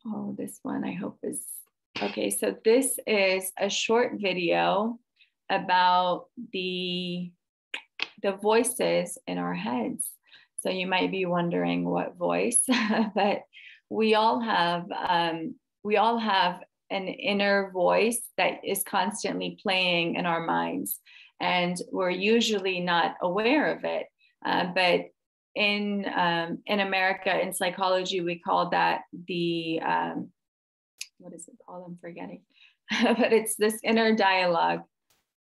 Oh, this one I hope is, okay, so this is a short video about the voices in our heads. So you might be wondering what voice, but we all have an inner voice that is constantly playing in our minds, and we're usually not aware of it. But in America, in psychology, we call that the what is it called? I'm forgetting. But it's this inner dialogue.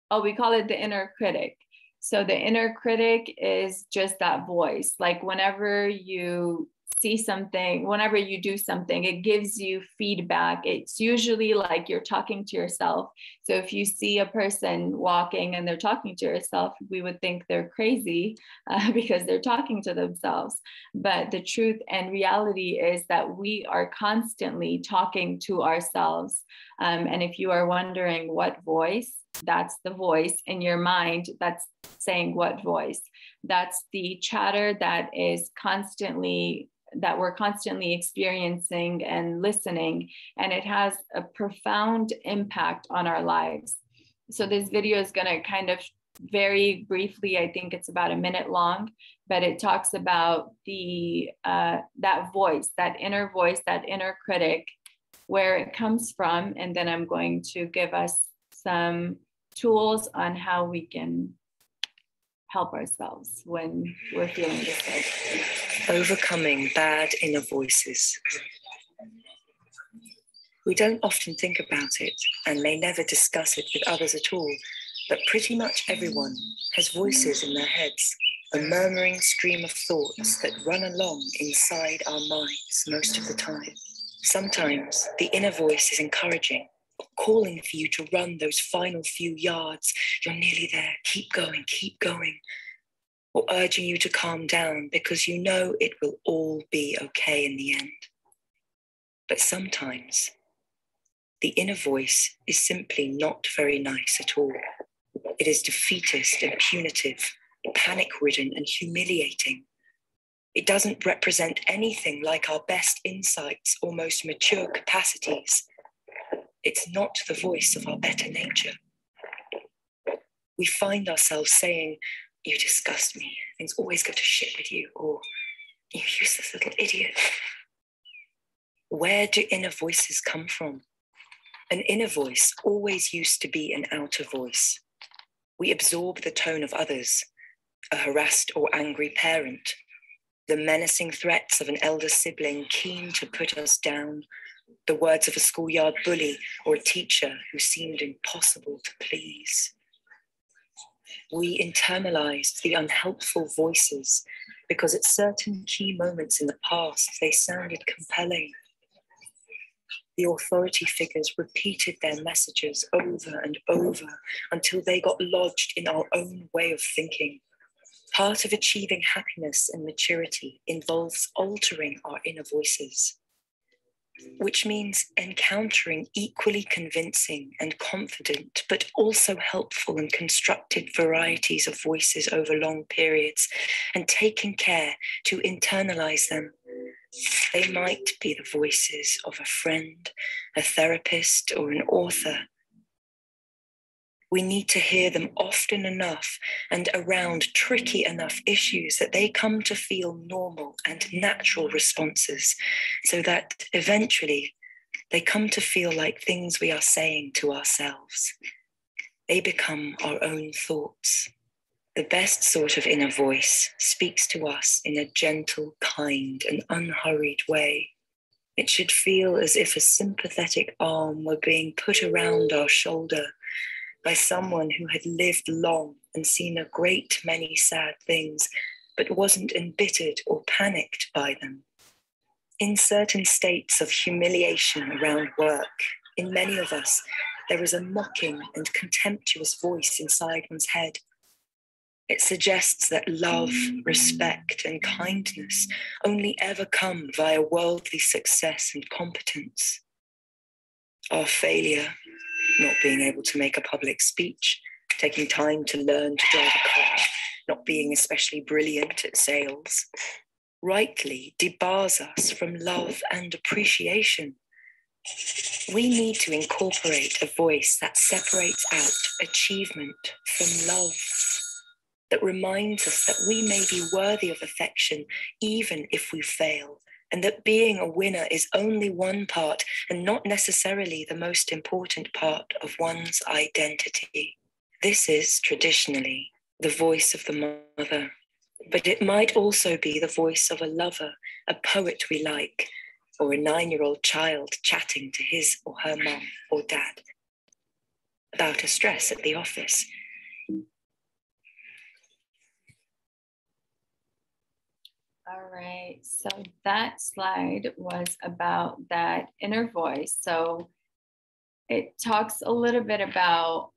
Oh, we call it the inner critic. So the inner critic is just that voice. Like whenever you see something, whenever you do something, it gives you feedback. It's usually like you're talking to yourself. So if you see a person walking and they're talking to yourself, we would think they're crazy because they're talking to themselves. But the truth and reality is that we are constantly talking to ourselves. And if you are wondering what voice, that's the voice in your mind that's saying what voice. That's the chatter that we're constantly experiencing and listening, and it has a profound impact on our lives. So this video is going to kind of very briefly, I think it's about a minute long, but it talks about that voice, that inner critic, where it comes from, and then I'm going to give us some tools on how we can help ourselves when we're feeling this way. Overcoming bad inner voices. We don't often think about it and may never discuss it with others at all, but pretty much everyone has voices in their heads, a murmuring stream of thoughts that run along inside our minds most of the time. Sometimes the inner voice is encouraging, calling for you to run those final few yards. You're nearly there, keep going, or urging you to calm down because you know it will all be okay in the end. But sometimes the inner voice is simply not very nice at all. It is defeatist and punitive, panic-ridden and humiliating. It doesn't represent anything like our best insights or most mature capacities. It's not the voice of our better nature. We find ourselves saying, "You disgust me, things always go to shit with you," or "You useless little idiot." Where do inner voices come from? An inner voice always used to be an outer voice. We absorb the tone of others, a harassed or angry parent, the menacing threats of an elder sibling keen to put us down, the words of a schoolyard bully or a teacher who seemed impossible to please. We internalized the unhelpful voices because at certain key moments in the past, they sounded compelling. The authority figures repeated their messages over and over until they got lodged in our own way of thinking. Part of achieving happiness and maturity involves altering our inner voices, which means encountering equally convincing and confident, but also helpful and constructed varieties of voices over long periods and taking care to internalize them. They might be the voices of a friend, a therapist, or an author. We need to hear them often enough and around tricky enough issues that they come to feel normal and natural responses, so that eventually they come to feel like things we are saying to ourselves. They become our own thoughts. The best sort of inner voice speaks to us in a gentle, kind, and unhurried way. It should feel as if a sympathetic arm were being put around our shoulder by someone who had lived long and seen a great many sad things, but wasn't embittered or panicked by them. In certain states of humiliation around work, in many of us, there is a mocking and contemptuous voice inside one's head. It suggests that love, respect, and kindness only ever come via worldly success and competence. Our failure, not being able to make a public speech, taking time to learn to drive a car, not being especially brilliant at sales, rightly debars us from love and appreciation. We need to incorporate a voice that separates out achievement from love, that reminds us that we may be worthy of affection even if we fail, and that being a winner is only one part and not necessarily the most important part of one's identity. This is traditionally the voice of the mother, but it might also be the voice of a lover, a poet we like, or a 9-year-old child chatting to his or her mum or dad about a stress at the office. All right, so that slide was about that inner voice. So it talks a little bit about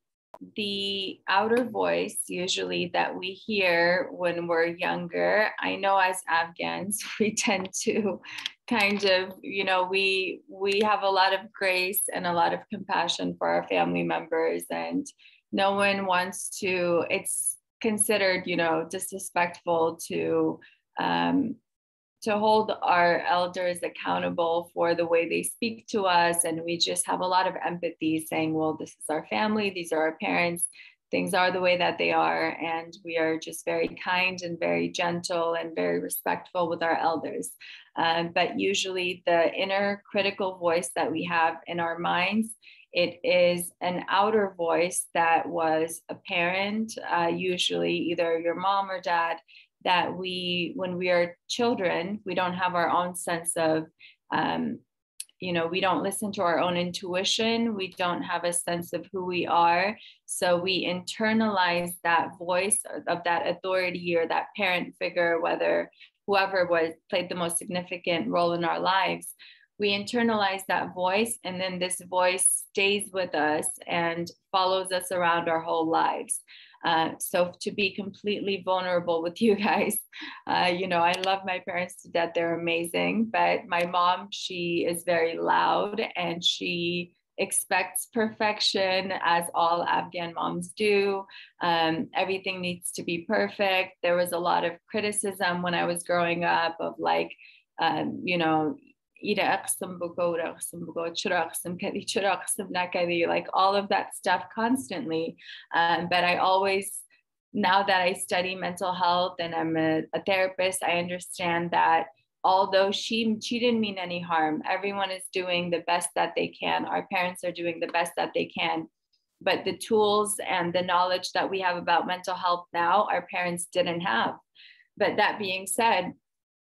the outer voice, usually that we hear when we're younger. I know as Afghans, we tend to kind of, we have a lot of grace and a lot of compassion for our family members, and no one wants to, it's considered, disrespectful to hold our elders accountable for the way they speak to us. And we just have a lot of empathy saying, well, this is our family, these are our parents, things are the way that they are. And we are just very kind and very gentle and very respectful with our elders. But usually the inner critical voice that we have in our minds, it is an outer voice that was a parent, usually either your mom or dad, that when we are children, we don't have our own sense of, we don't listen to our own intuition. We don't have a sense of who we are. So we internalize that voice of that authority or that parent figure, whether whoever played the most significant role in our lives. We internalize that voice, and then this voice stays with us and follows us around our whole lives. So to be completely vulnerable with you guys, I love my parents to death. They're amazing. But my mom, she is very loud and she expects perfection, as all Afghan moms do. Everything needs to be perfect. There was a lot of criticism when I was growing up of like, like all of that stuff constantly. But I always, now that I study mental health and I'm a therapist, I understand that although she didn't mean any harm, everyone is doing the best that they can. Our parents are doing the best that they can. But the tools and the knowledge that we have about mental health now, our parents didn't have. But that being said,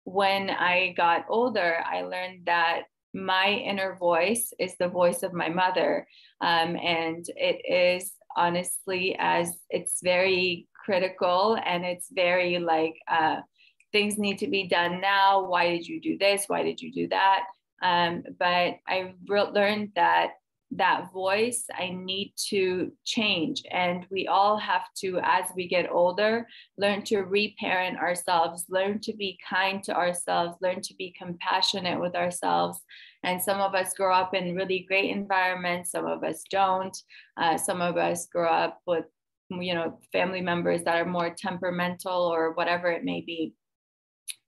when I got older, I learned that my inner voice is the voice of my mother. And it is honestly, as it's very critical and it's very like, things need to be done now. Why did you do this? Why did you do that? But I learned that voice, I need to change. And we all have to, as we get older, learn to reparent ourselves, learn to be kind to ourselves, learn to be compassionate with ourselves. And some of us grow up in really great environments. Some of us don't. Some of us grow up with, family members that are more temperamental or whatever it may be.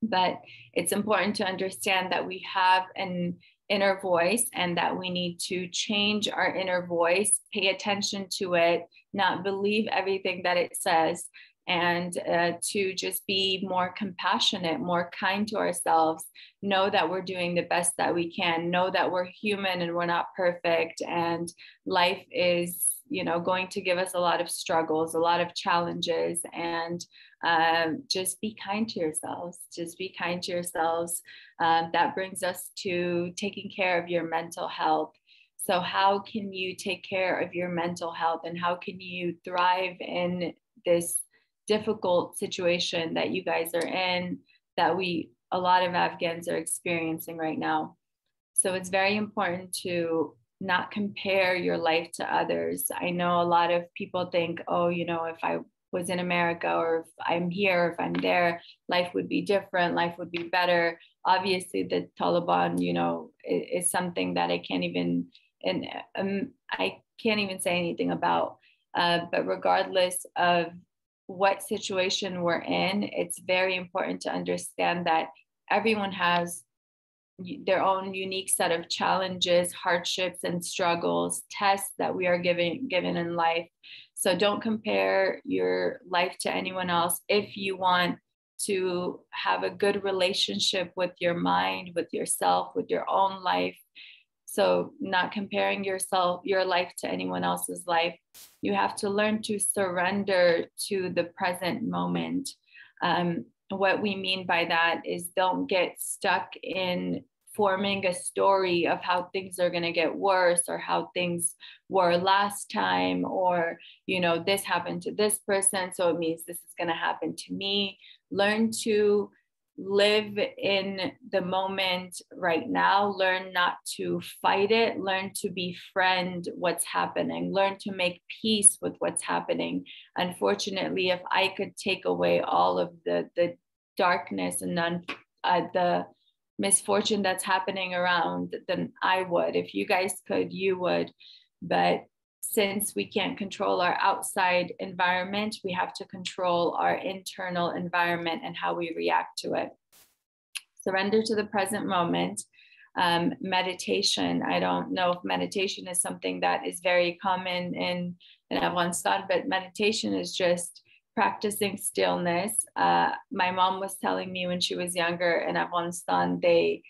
But it's important to understand that we have an inner voice and that we need to change our inner voice, pay attention to it, not believe everything that it says, and to just be more compassionate, more kind to ourselves, know that we're doing the best that we can, know that we're human and we're not perfect, and life is, going to give us a lot of struggles, a lot of challenges, and just be kind to yourselves. Just be kind to yourselves. That brings us to taking care of your mental health. So how can you take care of your mental health, and how can you thrive in this difficult situation that you guys are in, that a lot of Afghans are experiencing right now? So it's very important to not compare your life to others. I know a lot of people think, oh, if I was in America, or if I'm here, or if I'm there, life would be different, life would be better. Obviously the Taliban, is something that I can't even say anything about. But regardless of what situation we're in, it's very important to understand that everyone has their own unique set of challenges, hardships, and struggles, tests that we are given in life. So don't compare your life to anyone else if you want to have a good relationship with your mind, with yourself, with your own life. So not comparing your life to anyone else's life. You have to learn to surrender to the present moment. What we mean by that is don't get stuck in forming a story of how things are going to get worse, or how things were last time, or, this happened to this person, so it means this is going to happen to me. Learn to live in the moment right now. Learn not to fight it. Learn to befriend what's happening. Learn to make peace with what's happening. Unfortunately, if I could take away all of the darkness and the misfortune that's happening around, then I would. If you guys could, you would. But since we can't control our outside environment, we have to control our internal environment and how we react to it. Surrender to the present moment. Meditation. I don't know if meditation is something that is very common in Afghanistan, but meditation is just practicing stillness. My mom was telling me when she was younger in Afghanistan, they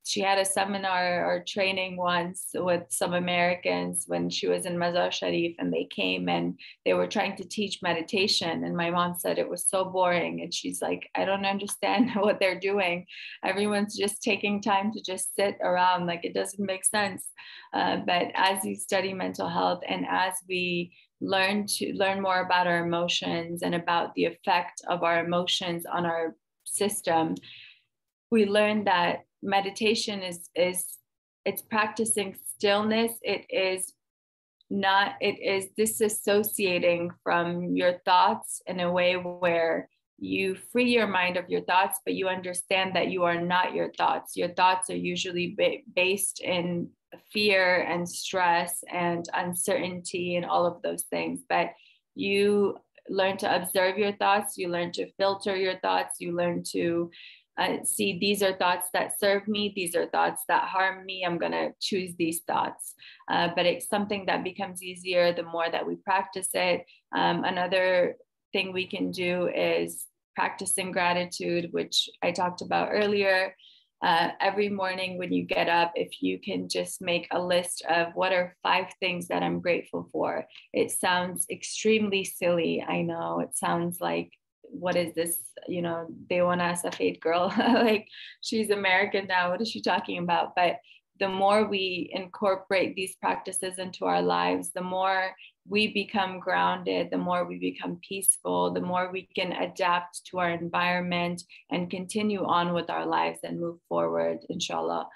she had a seminar or training once with some Americans when she was in Mazar Sharif, and they came and they were trying to teach meditation. And my mom said it was so boring. And she's like, I don't understand what they're doing. Everyone's just taking time to just sit around. Like, it doesn't make sense. But as we study mental health and as we learn more about our emotions and about the effect of our emotions on our system, we learn that meditation is it's practicing stillness. It is disassociating from your thoughts in a way where you free your mind of your thoughts, but you understand that you are not your thoughts. Your thoughts are usually based in fear and stress and uncertainty and all of those things. But you learn to observe your thoughts, you learn to filter your thoughts, you learn to see, these are thoughts that serve me, these are thoughts that harm me, I'm going to choose these thoughts. But it's something that becomes easier the more that we practice it. Another thing we can do is practicing gratitude, which I talked about earlier. Every morning when you get up, if you can just make a list of what are 5 things that I'm grateful for. It sounds extremely silly. I know it sounds like, what is this? You know, they want us a fade girl, like she's American now. What is she talking about? But the more we incorporate these practices into our lives, the more we become grounded, the more we become peaceful, the more we can adapt to our environment and continue on with our lives and move forward, inshallah.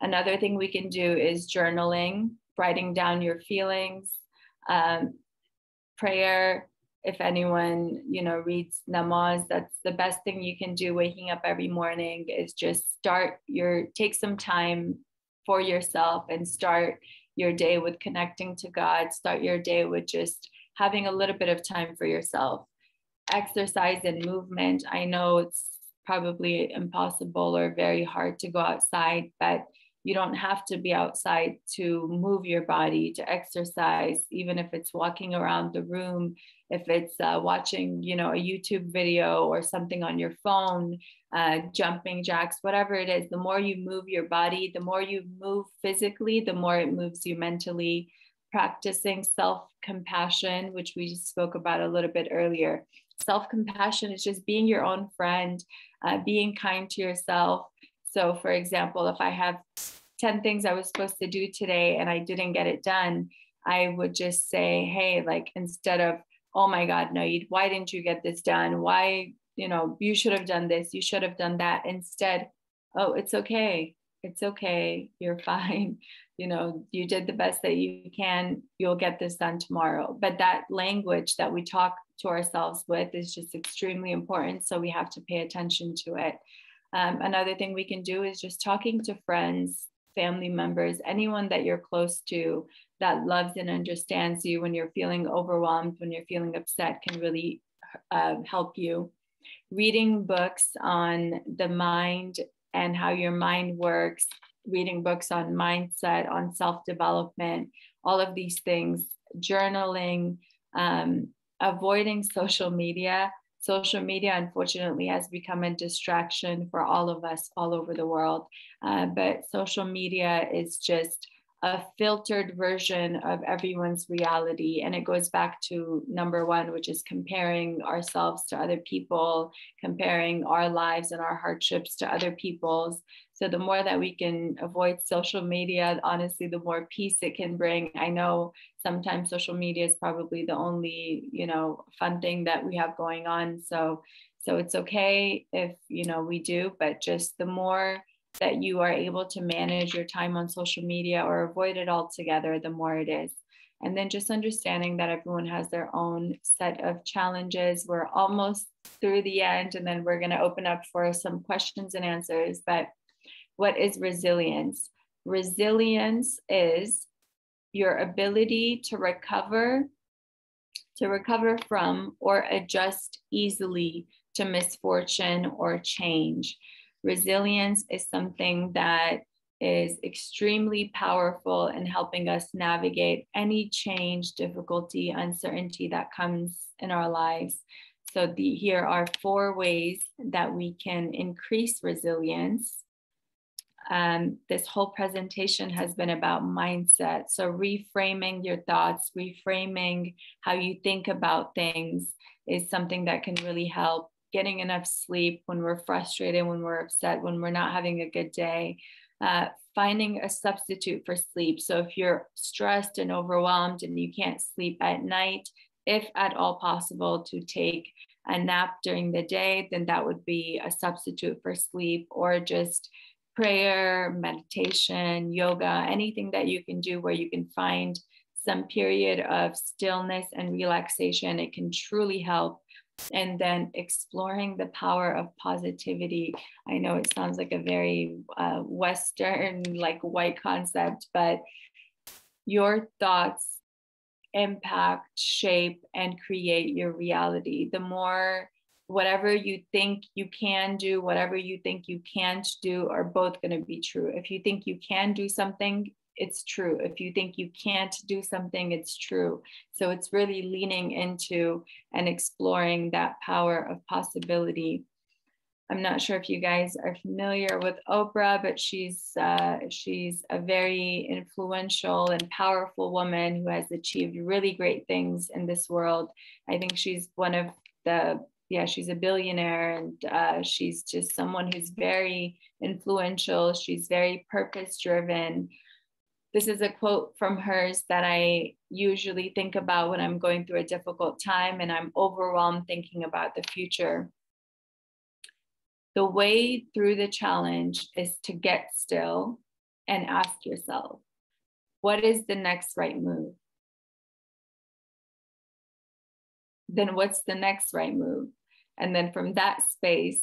Another thing we can do is journaling, writing down your feelings, prayer. If anyone, you know, reads namaz, that's the best thing you can do. Waking up every morning is just take some time for yourself and start your day with connecting to God. Start your day with just having a little bit of time for yourself. Exercise and movement. I know it's probably impossible or very hard to go outside, but you don't have to be outside to move your body, to exercise, even if it's walking around the room, if it's watching, you know, a YouTube video or something on your phone, jumping jacks, whatever it is. The more you move your body, the more you move physically, the more it moves you mentally. Practicing self-compassion, which we just spoke about a little bit earlier. Self-compassion is just being your own friend, being kind to yourself. So for example, if I have 10 things I was supposed to do today and I didn't get it done, I would just say, hey, like, instead of, oh my God, no, why didn't you get this done? Why, you know, you should have done this, you should have done that. Instead, oh, it's okay. It's okay. You're fine. You know, you did the best that you can. You'll get this done tomorrow. But that language that we talk to ourselves with is just extremely important. So we have to pay attention to it. Another thing we can do is just talking to friends, family members, anyone that you're close to that loves and understands you when you're feeling overwhelmed, when you're feeling upset, can really help you. Reading books on the mind and how your mind works, reading books on mindset, on self-development, all of these things, journaling, avoiding social media. Social media, unfortunately, has become a distraction for all of us all over the world. But social media is just a filtered version of everyone's reality. And it goes back to number one, which is comparing ourselves to other people, comparing our lives and our hardships to other people's. So the more that we can avoid social media, honestly, the more peace it can bring. I know sometimes social media is probably the only, you know, fun thing that we have going on. So it's okay if, you know, we do, but just the more that you are able to manage your time on social media or avoid it altogether, the more it is. And then just understanding that everyone has their own set of challenges. We're almost through the end, and then we're going to open up for some questions and answers. But what is resilience? Resilience is your ability to recover from or adjust easily to misfortune or change. Resilience is something that is extremely powerful in helping us navigate any change, difficulty, uncertainty that comes in our lives. So here are 4 ways that we can increase resilience. this whole presentation has been about mindset. So reframing your thoughts, reframing how you think about things is something that can really help. Getting enough sleep when we're frustrated, when we're upset, when we're not having a good day. Finding a substitute for sleep. So if you're stressed and overwhelmed and you can't sleep at night, if at all possible, to take a nap during the day, then that would be a substitute for sleep, or just prayer, meditation, yoga, anything that you can do where you can find some period of stillness and relaxation. It can truly help. And then exploring the power of positivity. I know it sounds like a very Western, like white concept, but your thoughts impact, shape, and create your reality. The more, whatever you think you can do, whatever you think you can't do, are both going to be true. If you think you can do something, it's true. If you think you can't do something, it's true. So it's really leaning into and exploring that power of possibility. I'm not sure if you guys are familiar with Oprah, but she's a very influential and powerful woman who has achieved really great things in this world. I think she's one of the, she's a billionaire, and she's just someone who's very influential. She's very purpose-driven. This is a quote from hers that I usually think about when I'm going through a difficult time and I'm overwhelmed thinking about the future. The way through the challenge is to get still and ask yourself, what is the next right move? Then what's the next right move? And then from that space,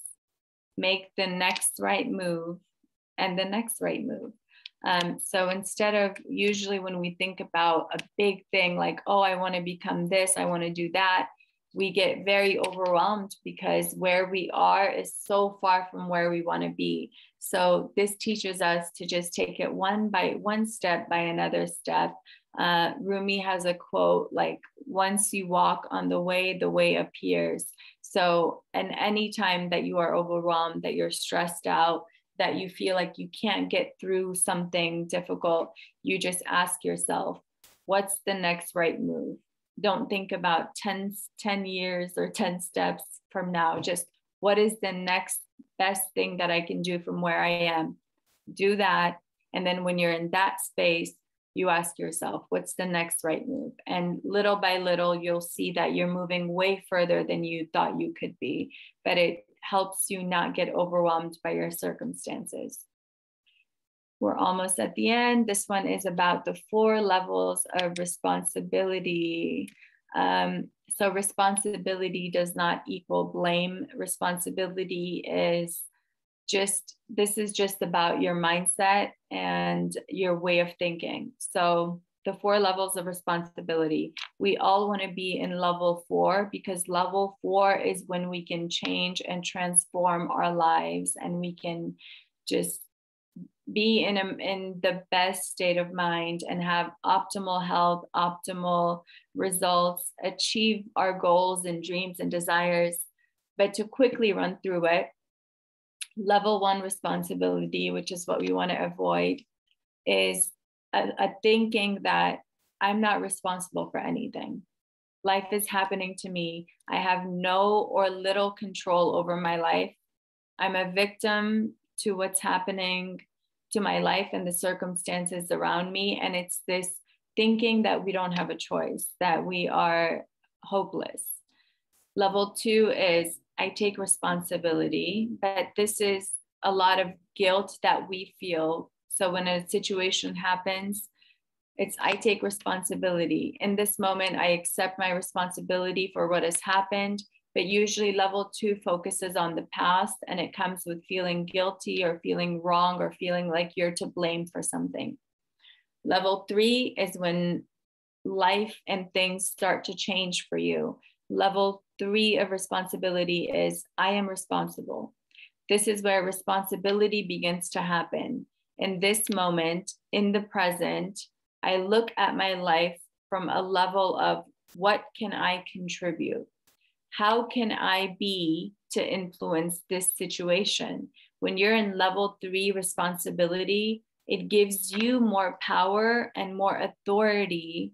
make the next right move and the next right move. So instead of, usually when we think about a big thing like, oh, I want to become this, I want to do that, we get very overwhelmed because where we are is so far from where we want to be. So this teaches us to just take it one step by another step. Rumi has a quote like, once you walk on the way appears. So, and any time that you are overwhelmed, that you're stressed out, that you feel like you can't get through something difficult, you just ask yourself, what's the next right move? Don't think about 10 years or 10 steps from now. Just what is the next best thing that I can do from where I am? Do that. And then when you're in that space, you ask yourself, what's the next right move? And little by little, you'll see that you're moving way further than you thought you could be. But it helps you not get overwhelmed by your circumstances. We're almost at the end. This one is about the 4 levels of responsibility. So responsibility does not equal blame. Responsibility is this is just about your mindset and your way of thinking. So the 4 levels of responsibility, we all want to be in level 4, because level 4 is when we can change and transform our lives, and we can just be in the best state of mind and have optimal health, optimal results, achieve our goals and dreams and desires. But to quickly run through it, level 1 responsibility, which is what we want to avoid, is a thinking that I'm not responsible for anything. Life is happening to me. I have no or little control over my life. I'm a victim to what's happening to my life and the circumstances around me. And it's this thinking that we don't have a choice, that we are hopeless. Level 2 is I take responsibility, but this is a lot of guilt that we feel. So when a situation happens, it's I take responsibility. In this moment, I accept my responsibility for what has happened. But usually level 2 focuses on the past, and it comes with feeling guilty or feeling wrong or feeling like you're to blame for something. Level 3 is when life and things start to change for you. Level 3 of responsibility is I am responsible. This is where responsibility begins to happen. In this moment, in the present, I look at my life from a level of what can I contribute? How can I be to influence this situation? When you're in level 3 responsibility, it gives you more power and more authority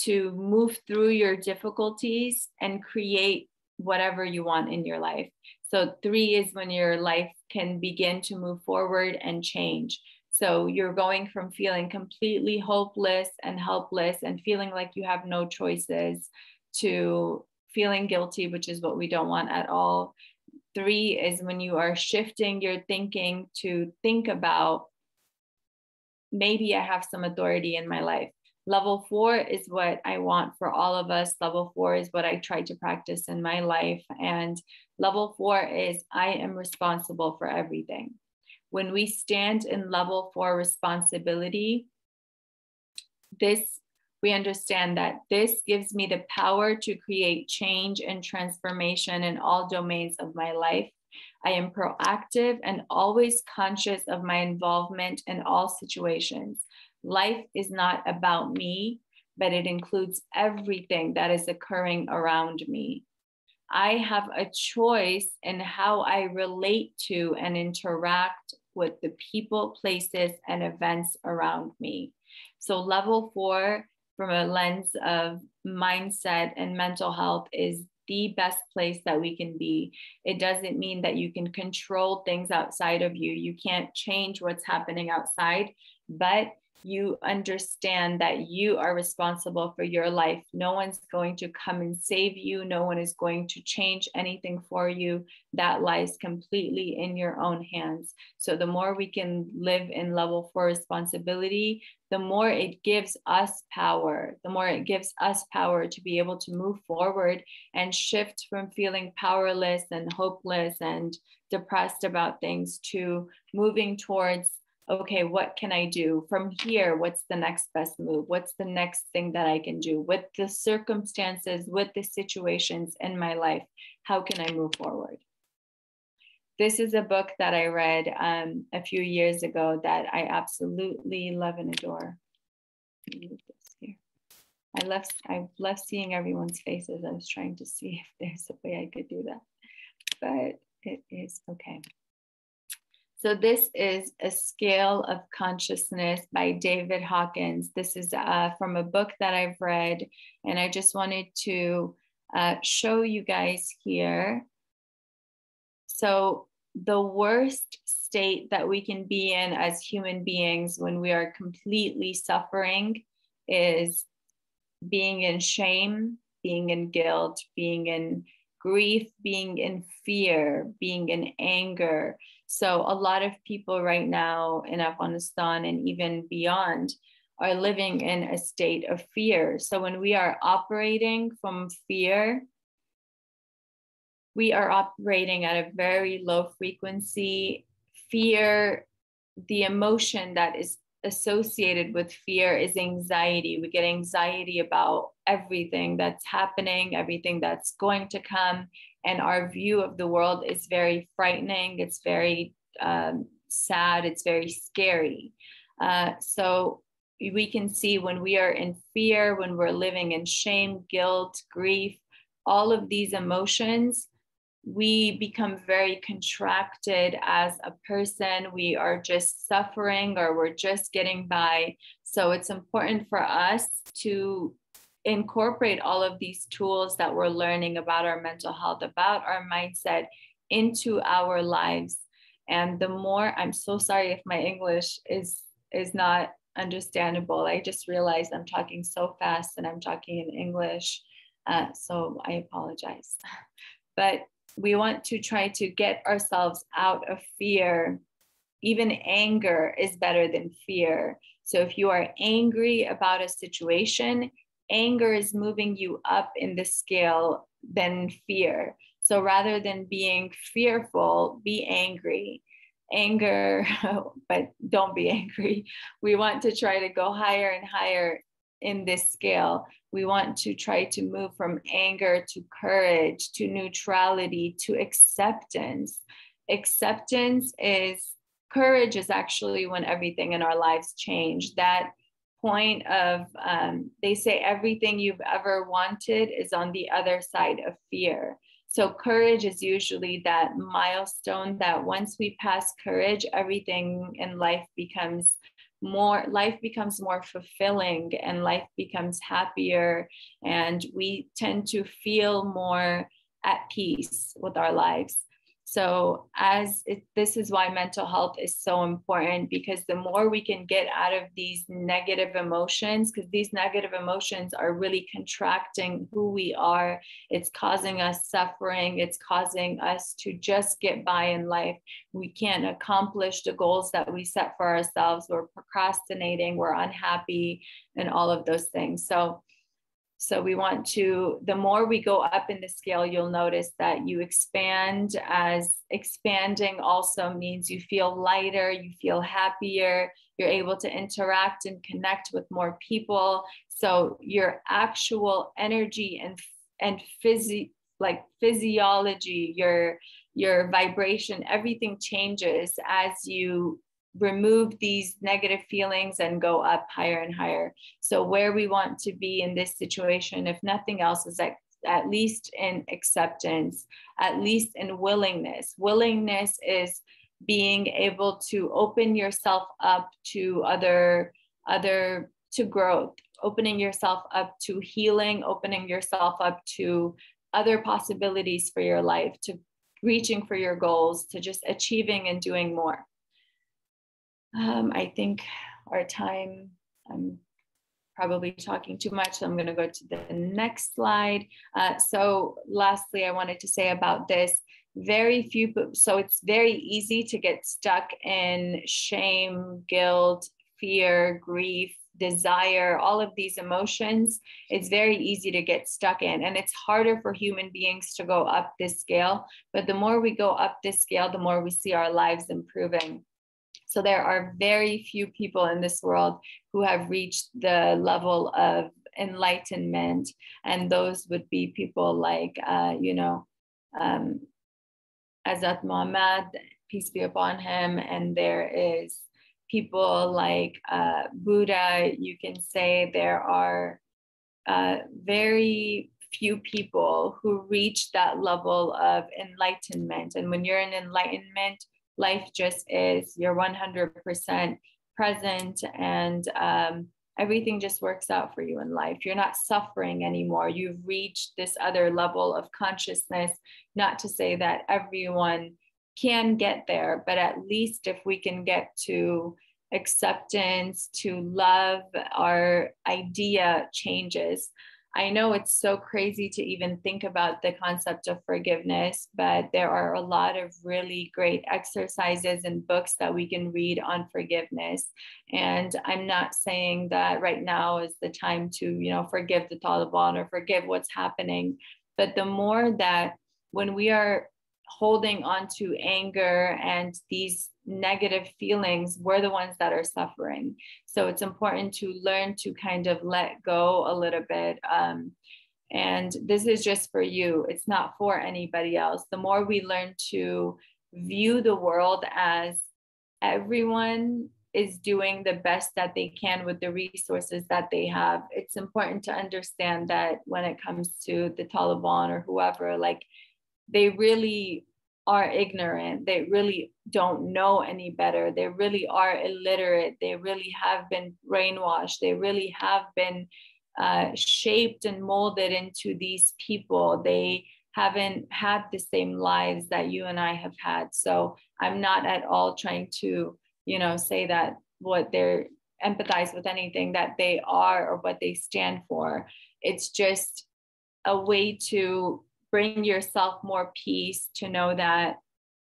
to move through your difficulties and create whatever you want in your life. So 3 is when your life can begin to move forward and change. So you're going from feeling completely hopeless and helpless and feeling like you have no choices to feeling guilty, which is what we don't want at all. 3 is when you are shifting your thinking to think about, maybe I have some authority in my life. Level 4 is what I want for all of us. Level 4 is what I try to practice in my life. And level 4 is I am responsible for everything. When we stand in level 4 responsibility, we understand that this gives me the power to create change and transformation in all domains of my life. I am proactive and always conscious of my involvement in all situations. Life is not about me, but it includes everything that is occurring around me. I have a choice in how I relate to and interact with the people, places, and events around me. So level 4, from a lens of mindset and mental health, is the best place that we can be. It doesn't mean that you can control things outside of you. You can't change what's happening outside, but you understand that you are responsible for your life. No one's going to come and save you. No one is going to change anything for you. That lies completely in your own hands. So the more we can live in level 4 responsibility, the more it gives us power, the more it gives us power to be able to move forward and shift from feeling powerless and hopeless and depressed about things to moving towards, okay, what can I do from here? What's the next best move? What's the next thing that I can do with the circumstances, with the situations in my life? How can I move forward? This is a book that I read a few years ago that I absolutely love and adore. I love seeing everyone's faces. I was trying to see if there's a way I could do that, but it is okay. So this is A Scale of Consciousness by David Hawkins. This is from a book that I've read, and I just wanted to show you guys here. So the worst state that we can be in as human beings when we are completely suffering is being in shame, being in guilt, being in grief, being in fear, being in anger. So a lot of people right now in Afghanistan and even beyond are living in a state of fear. So when we are operating from fear, we are operating at a very low frequency. Fear, the emotion that is associated with fear is anxiety. We get anxiety about everything that's happening, everything that's going to come. And our view of the world is very frightening. It's very sad. It's very scary. So we can see when we are in fear, when we're living in shame, guilt, grief, all of these emotions, we become very contracted as a person. We are just suffering or we're just getting by. So it's important for us to incorporate all of these tools that we're learning about our mental health, about our mindset into our lives. And the more, I'm so sorry if my English is not understandable. I just realized I'm talking so fast and I'm talking in English. So I apologize. But we want to try to get ourselves out of fear. Even anger is better than fear. So if you are angry about a situation, anger is moving you up in the scale than fear. So rather than being fearful, be angry. Anger, but don't be angry. We want to try to go higher and higher in this scale. We want to try to move from anger to courage, to neutrality, to acceptance. Acceptance is, courage is actually when everything in our lives change. That point of, they say everything you've ever wanted is on the other side of fear. So courage is usually that milestone that once we pass courage, everything in life becomes more fulfilling, and life becomes happier, and we tend to feel more at peace with our lives. So this is why mental health is so important, because the more we can get out of these negative emotions, because these negative emotions are really contracting who we are. It's causing us suffering. It's causing us to just get by in life. We can't accomplish the goals that we set for ourselves. We're procrastinating, we're unhappy, and all of those things. So we want to, the more we go up in the scale, you'll notice that you expand, as expanding also means you feel lighter, you feel happier, you're able to interact and connect with more people. So your actual energy and physiology, your vibration, everything changes as you remove these negative feelings and go up higher and higher. So where we want to be in this situation, if nothing else, is at least in acceptance, at least in willingness. Willingness is being able to open yourself up to to growth, opening yourself up to healing, opening yourself up to other possibilities for your life, to reaching for your goals, to just achieving and doing more. I think our time, I'm probably talking too much, so I'm going to go to the next slide. So lastly, I wanted to say about this, so it's very easy to get stuck in shame, guilt, fear, grief, desire, all of these emotions. It's very easy to get stuck in, and it's harder for human beings to go up this scale. But the more we go up this scale, the more we see our lives improving. So there are very few people in this world who have reached the level of enlightenment. And those would be people like, Sveto Muhammad, peace be upon him. And there is people like Buddha. You can say there are very few people who reach that level of enlightenment. And when you're in enlightenment, life just is, you're 100% present, and everything just works out for you in life. You're not suffering anymore. You've reached this other level of consciousness. Not to say that everyone can get there, but at least if we can get to acceptance, to love, our idea changes. I know it's so crazy to even think about the concept of forgiveness, but there are a lot of really great exercises and books that we can read on forgiveness. And I'm not saying that right now is the time to, forgive the Taliban or forgive what's happening. But the more that when we are holding on to anger and these negative feelings, we're the ones that are suffering. So it's important to learn to kind of let go a little bit. And this is just for you. It's not for anybody else. The more we learn to view the world as everyone is doing the best that they can with the resources that they have, it's important to understand that when it comes to the Taliban or whoever, like, they really are ignorant. They really don't know any better. They really are illiterate. They really have been brainwashed. They really have been shaped and molded into these people. They haven't had the same lives that you and I have had. So I'm not at all trying to, say that what they're empathize with anything that they are or what they stand for. It's just a way to bring yourself more peace, to know that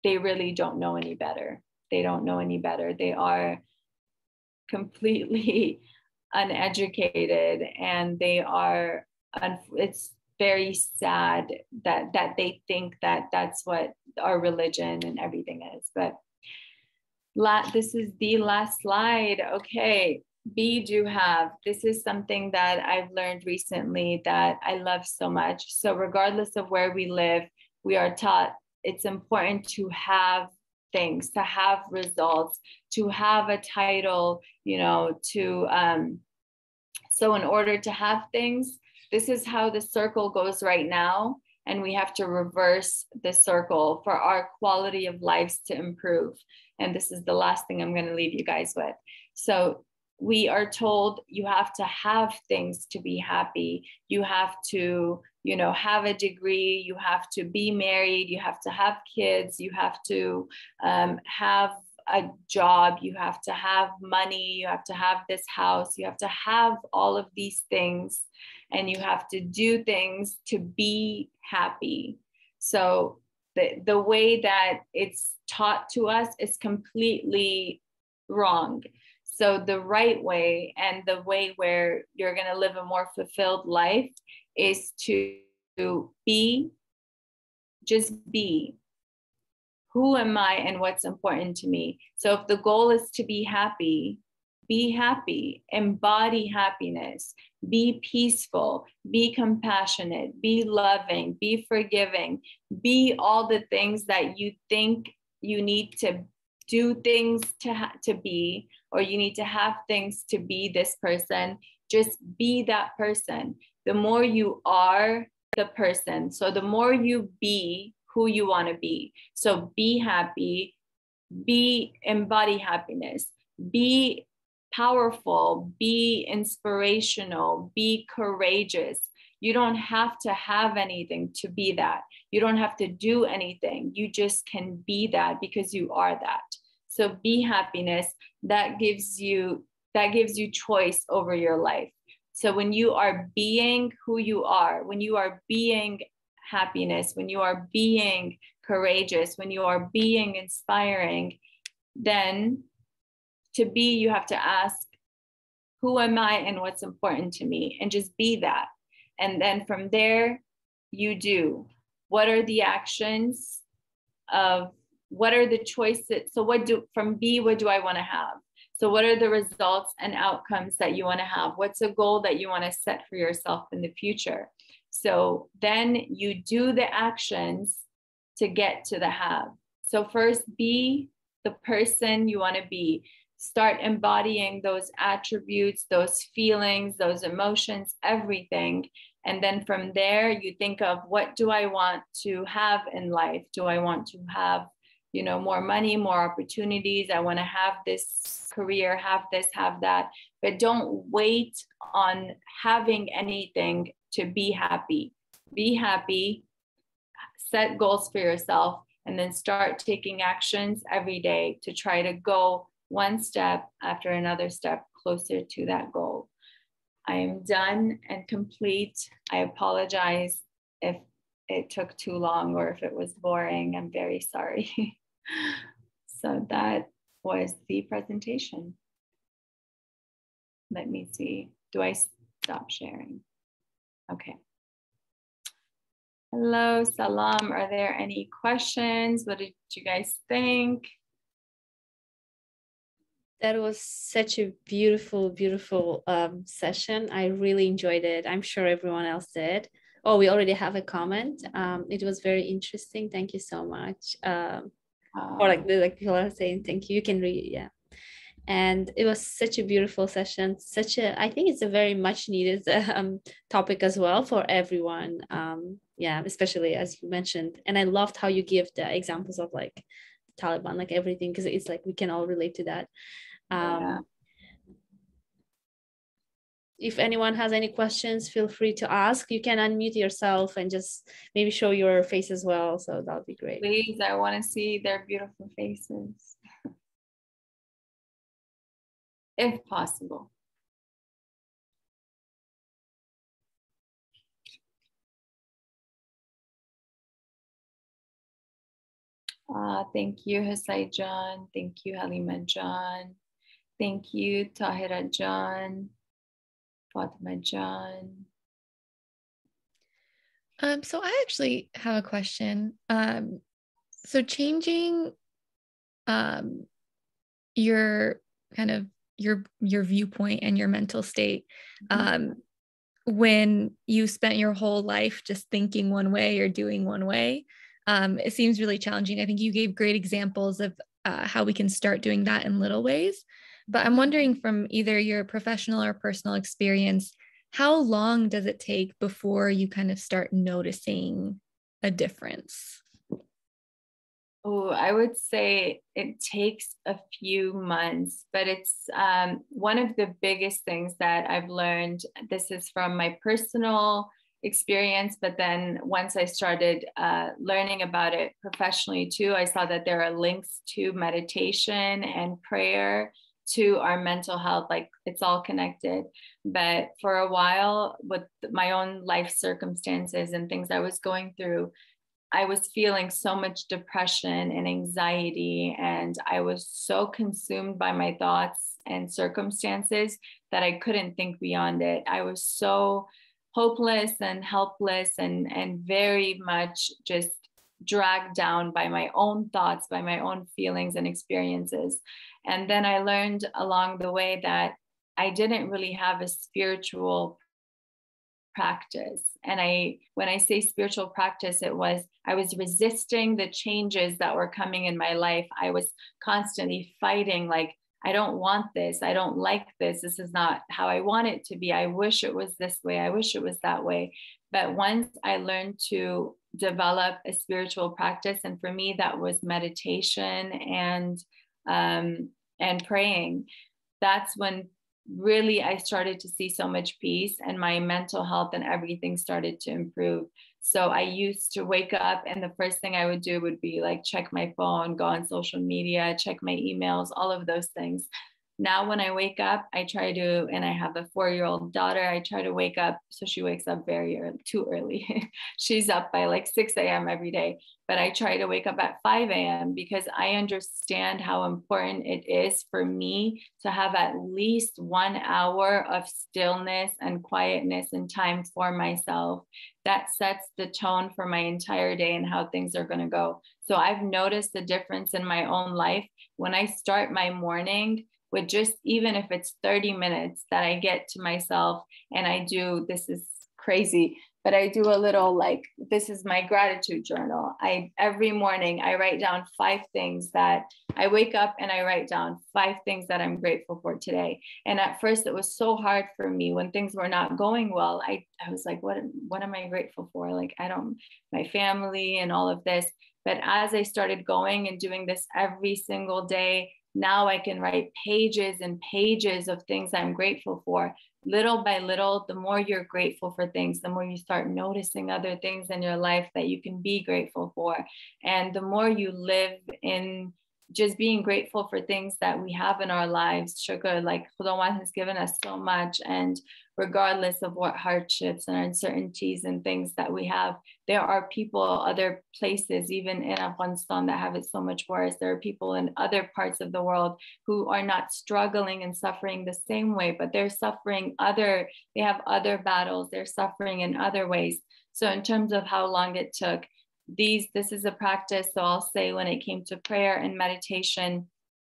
they really don't know any better. They don't know any better. They are completely uneducated, and they are, it's very sad that they think that that's what our religion and everything is. But this is the last slide. Okay. This is something that I've learned recently that I love so much. So regardless of where we live, we are taught it's important to have things, to have results, to have a title, so in order to have things, this is how the circle goes right now. and we have to reverse the circle for our quality of lives to improve. And this is the last thing I'm going to leave you guys with. So we are told you have to have things to be happy. You have to, you know, have a degree, you have to be married, you have to have kids, you have to have a job, you have to have money, you have to have this house, you have to have all of these things, and you have to do things to be happy. So the way that it's taught to us is completely wrong. So the right way, and the way where you're going to live a more fulfilled life, is to be, just be. Who am I and what's important to me? So if the goal is to be happy, embody happiness, be peaceful, be compassionate, be loving, be forgiving, be all the things that you think you need to do things to be, or you need to have things to be this person. Just be that person. The more you are the person, so the more you be who you want to be. So be happy, embody happiness, be powerful, be inspirational, be courageous. You don't have to have anything to be that. You don't have to do anything. You just can be that because you are that. So be happiness. That gives you choice over your life. So when you are being who you are, when you are being happiness, when you are being courageous, when you are being inspiring, then to be, you have to ask, who am I and what's important to me? And just be that. And then from there, you do. What are the actions of, what are the choices? So from B, what do I want to have? So what are the results and outcomes that you want to have? What's a goal that you want to set for yourself in the future? So then you do the actions to get to the have. So first, be the person you want to be. Start embodying those attributes, those feelings, those emotions, everything. And then from there, you think of, what do I want to have in life? Do I want to have, you know, more money, more opportunities? I want to have this career, have this, have that. But don't wait on having anything to be happy. Be happy, set goals for yourself, and then start taking actions every day to try to go one step after another step closer to that goal. I am done and complete. I apologize if it took too long or if it was boring. I'm very sorry. So that was the presentation. Let me see. Do I stop sharing? Okay. Hello, Salam. Are there any questions? What did you guys think? That was such a beautiful, beautiful session. I really enjoyed it. I'm sure everyone else did. Oh, we already have a comment. It was very interesting. Thank you so much. Or like people are saying, thank you. You can read it, yeah. And it was such a beautiful session. I think it's a very much needed topic as well for everyone. Yeah, especially as you mentioned. And I loved how you give the examples of like Taliban, like everything, because it's like we can all relate to that. If anyone has any questions, feel free to ask. You can unmute yourself and just maybe show your face as well. So that would be great. Please, I want to see their beautiful faces. If possible. Thank you, Hussein John. Thank you, Halima John. Thank you, Tahira John, Fatima John. So I actually have a question. So changing your kind of your viewpoint and your mental state, when you spent your whole life just thinking one way or doing one way, it seems really challenging. I think you gave great examples of how we can start doing that in little ways. But I'm wondering, from either your professional or personal experience, how long does it take before you kind of start noticing a difference? Oh, I would say it takes a few months, but it's one of the biggest things that I've learned. This is from my personal experience, but then once I started learning about it professionally too, I saw that there are links to meditation and prayer to our mental health, like it's all connected. But for a while, with my own life circumstances and things I was going through, I was feeling so much depression and anxiety, and I was so consumed by my thoughts and circumstances that I couldn't think beyond it. I was so hopeless and helpless and very much just dragged down by my own thoughts, by my own feelings and experiences. And then I learned along the way that I didn't really have a spiritual practice. And when I say spiritual practice, I was resisting the changes that were coming in my life. I was constantly fighting, like, I don't want this. I don't like this. This is not how I want it to be. I wish it was this way. I wish it was that way. But once I learned to develop a spiritual practice, and for me, that was meditation and praying, that's when really I started to see so much peace, and my mental health and everything started to improve. So I used to wake up and the first thing I would do would be like check my phone, go on social media, check my emails, all of those things. Now when I wake up, I try to, and I have a 4-year-old daughter, I try to wake up. So she wakes up very early, too early. She's up by like 6 a.m. every day, but I try to wake up at 5 a.m. because I understand how important it is for me to have at least 1 hour of stillness and quietness and time for myself. That sets the tone for my entire day and how things are going to go. So I've noticed the difference in my own life when I start my morning with just, even if it's 30 minutes that I get to myself, and I do, this is crazy, but I do a little, like, this is my gratitude journal. Every morning I write down 5 things that I wake up and I write down 5 things that I'm grateful for today. And at first it was so hard for me when things were not going well. I was like, what am I grateful for? Like, my family and all of this. But as I started going and doing this every single day, now I can write pages and pages of things I'm grateful for. Little by little, the more you're grateful for things, the more you start noticing other things in your life that you can be grateful for. And the more you live in just being grateful for things that we have in our lives, shukr, like Khudawat has given us so much. And regardless of what hardships and uncertainties and things that we have, there are people, other places, even in Afghanistan, that have it so much worse. There are people in other parts of the world who are not struggling and suffering the same way, but they're suffering they have other battles, they're suffering in other ways. So in terms of how long it took, this is a practice. So I'll say when it came to prayer and meditation,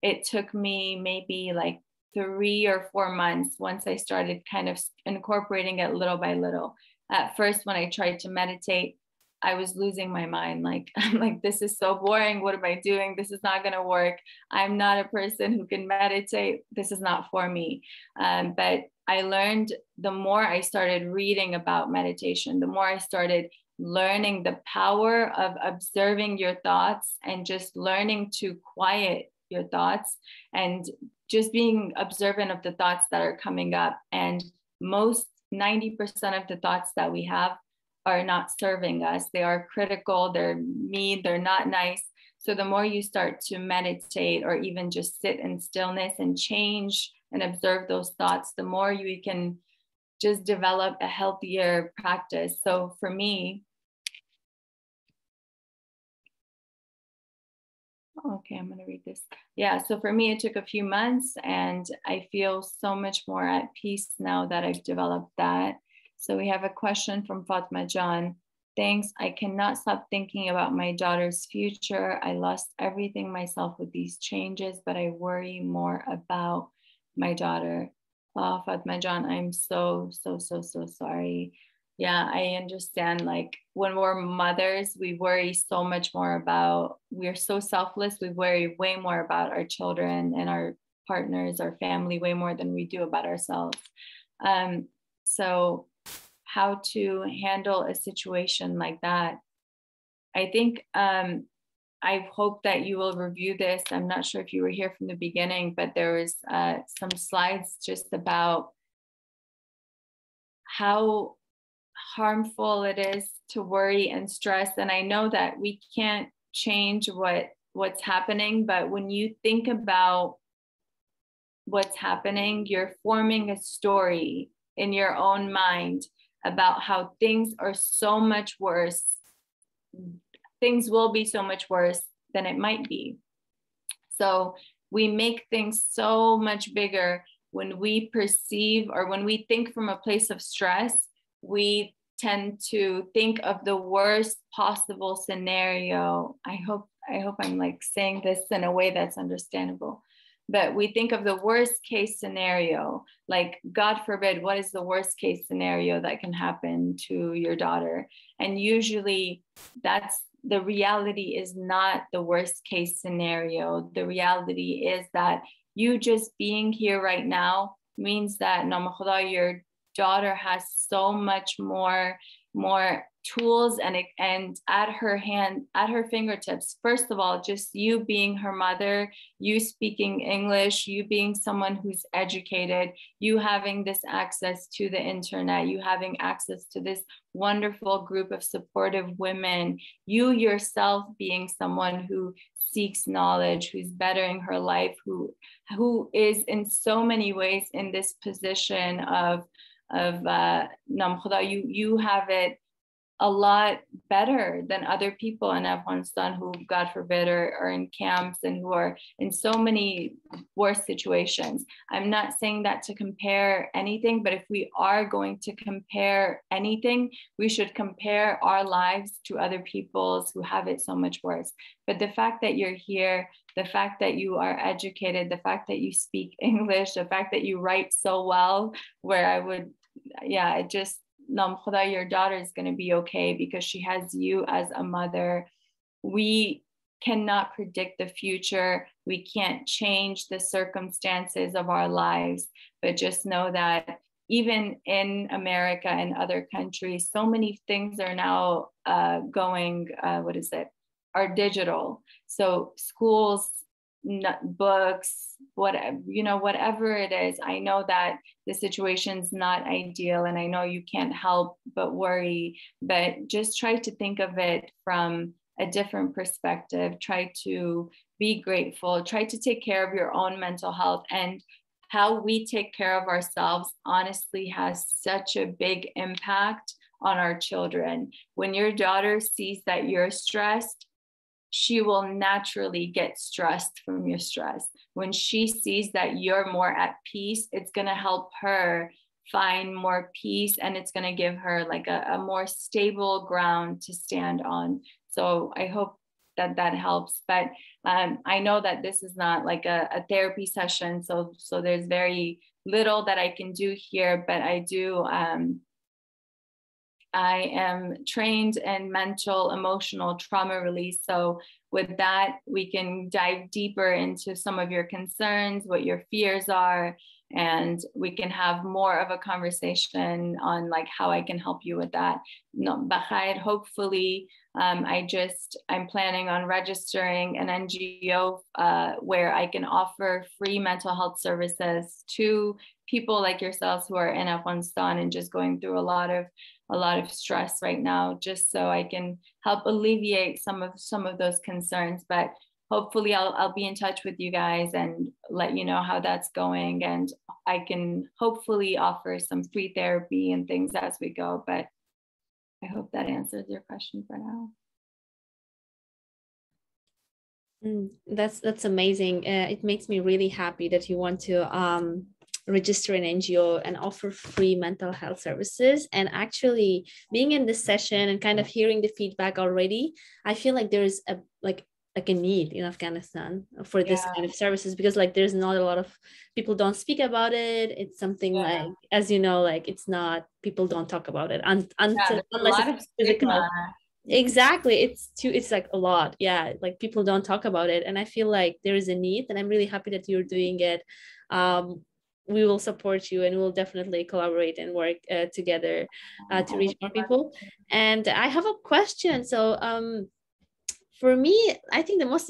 it took me maybe like 3 or 4 months once I started kind of incorporating it little by little. At first, when I tried to meditate, I was losing my mind. Like, I'm like, this is so boring. What am I doing? This is not going to work. I'm not a person who can meditate. This is not for me. But I learned, the more I started reading about meditation, the more I started learning the power of observing your thoughts and just learning to quiet your thoughts and just being observant of the thoughts that are coming up. And most 90% of the thoughts that we have are not serving us. They are critical, they're mean, they're not nice. So the more you start to meditate or even just sit in stillness and change and observe those thoughts, the more you can just develop a healthier practice. So for me, okay, I'm going to read this. Yeah, so for me, it took a few months and I feel so much more at peace now that I've developed that. So we have a question from Fatma Jan. Thanks. I cannot stop thinking about my daughter's future. I lost everything myself with these changes, but I worry more about my daughter. Oh, Fatma Jan, I'm so sorry. Yeah, I understand. Like when we're mothers, we worry so much more about, we're so selfless. We worry way more about our children and our partners, our family, way more than we do about ourselves. So how to handle a situation like that? I think I hope that you will review this. I'm not sure if you were here from the beginning, but there was some slides just about how harmful it is to worry and stress. And I know that we can't change what's happening, but when you think about what's happening, you're forming a story in your own mind about how things are so much worse. Things will be so much worse than it might be. So we make things so much bigger when we perceive, or when we think from a place of stress. We tend to think of the worst possible scenario. I hope I'm like saying this in a way that's understandable. But we think of the worst case scenario, like God forbid, what is the worst case scenario that can happen to your daughter? And usually that's the reality is not the worst case scenario. The reality is that you just being here right now means that your daughter has so much more tools and at her fingertips. First of all, just you being her mother, you speaking English, you being someone who's educated, you having this access to the internet, you having access to this wonderful group of supportive women, you yourself being someone who seeks knowledge, who's bettering her life, who is in so many ways in this position of you have it a lot better than other people in Afghanistan who, God forbid, are in camps and who are in so many worse situations. I'm not saying that to compare anything, but if we are going to compare anything, we should compare our lives to other people's who have it so much worse. But the fact that you're here, the fact that you are educated, the fact that you speak English, the fact that you write so well, where I would, yeah, it just, your daughter is going to be okay because she has you as a mother. We cannot predict the future. We can't change the circumstances of our lives, but just know that even in America and other countries, so many things are now going, are digital. So schools, books, whatever it is, I know that the situation's not ideal and I know you can't help but worry, but just try to think of it from a different perspective. Try to be grateful, try to take care of your own mental health, and how we take care of ourselves honestly has such a big impact on our children. When your daughter sees that you're stressed, she will naturally get stressed from your stress. When she sees that you're more at peace, it's going to help her find more peace, and it's going to give her like a more stable ground to stand on. So I hope that helps. But I know that this is not like a therapy session. So there's very little that I can do here, but I am trained in mental, emotional trauma release. So with that, we can dive deeper into some of your concerns, what your fears are, and we can have more of a conversation on like how I can help you with that. Hopefully, I'm planning on registering an NGO where I can offer free mental health services to people like yourselves who are in Afghanistan and just going through a lot of stress right now, just so I can help alleviate some of those concerns. But hopefully I'll be in touch with you guys and let you know how that's going, and I can hopefully offer some free therapy and things as we go. But I hope that answers your question for now. That's amazing. It makes me really happy that you want to register an NGO and offer free mental health services. And actually being in this session and kind of hearing the feedback already, I feel like there is a need in Afghanistan for this kind of services, because like there's not a lot of people don't speak about it. It's something like, as you know, like it's not, people don't talk about it unless it's physical. Exactly. It's like a lot. Yeah. Like people don't talk about it. And I feel like there is a need, and I'm really happy that you're doing it. We will support you, and we'll definitely collaborate and work together to reach more people. And I have a question. So For me, I think the most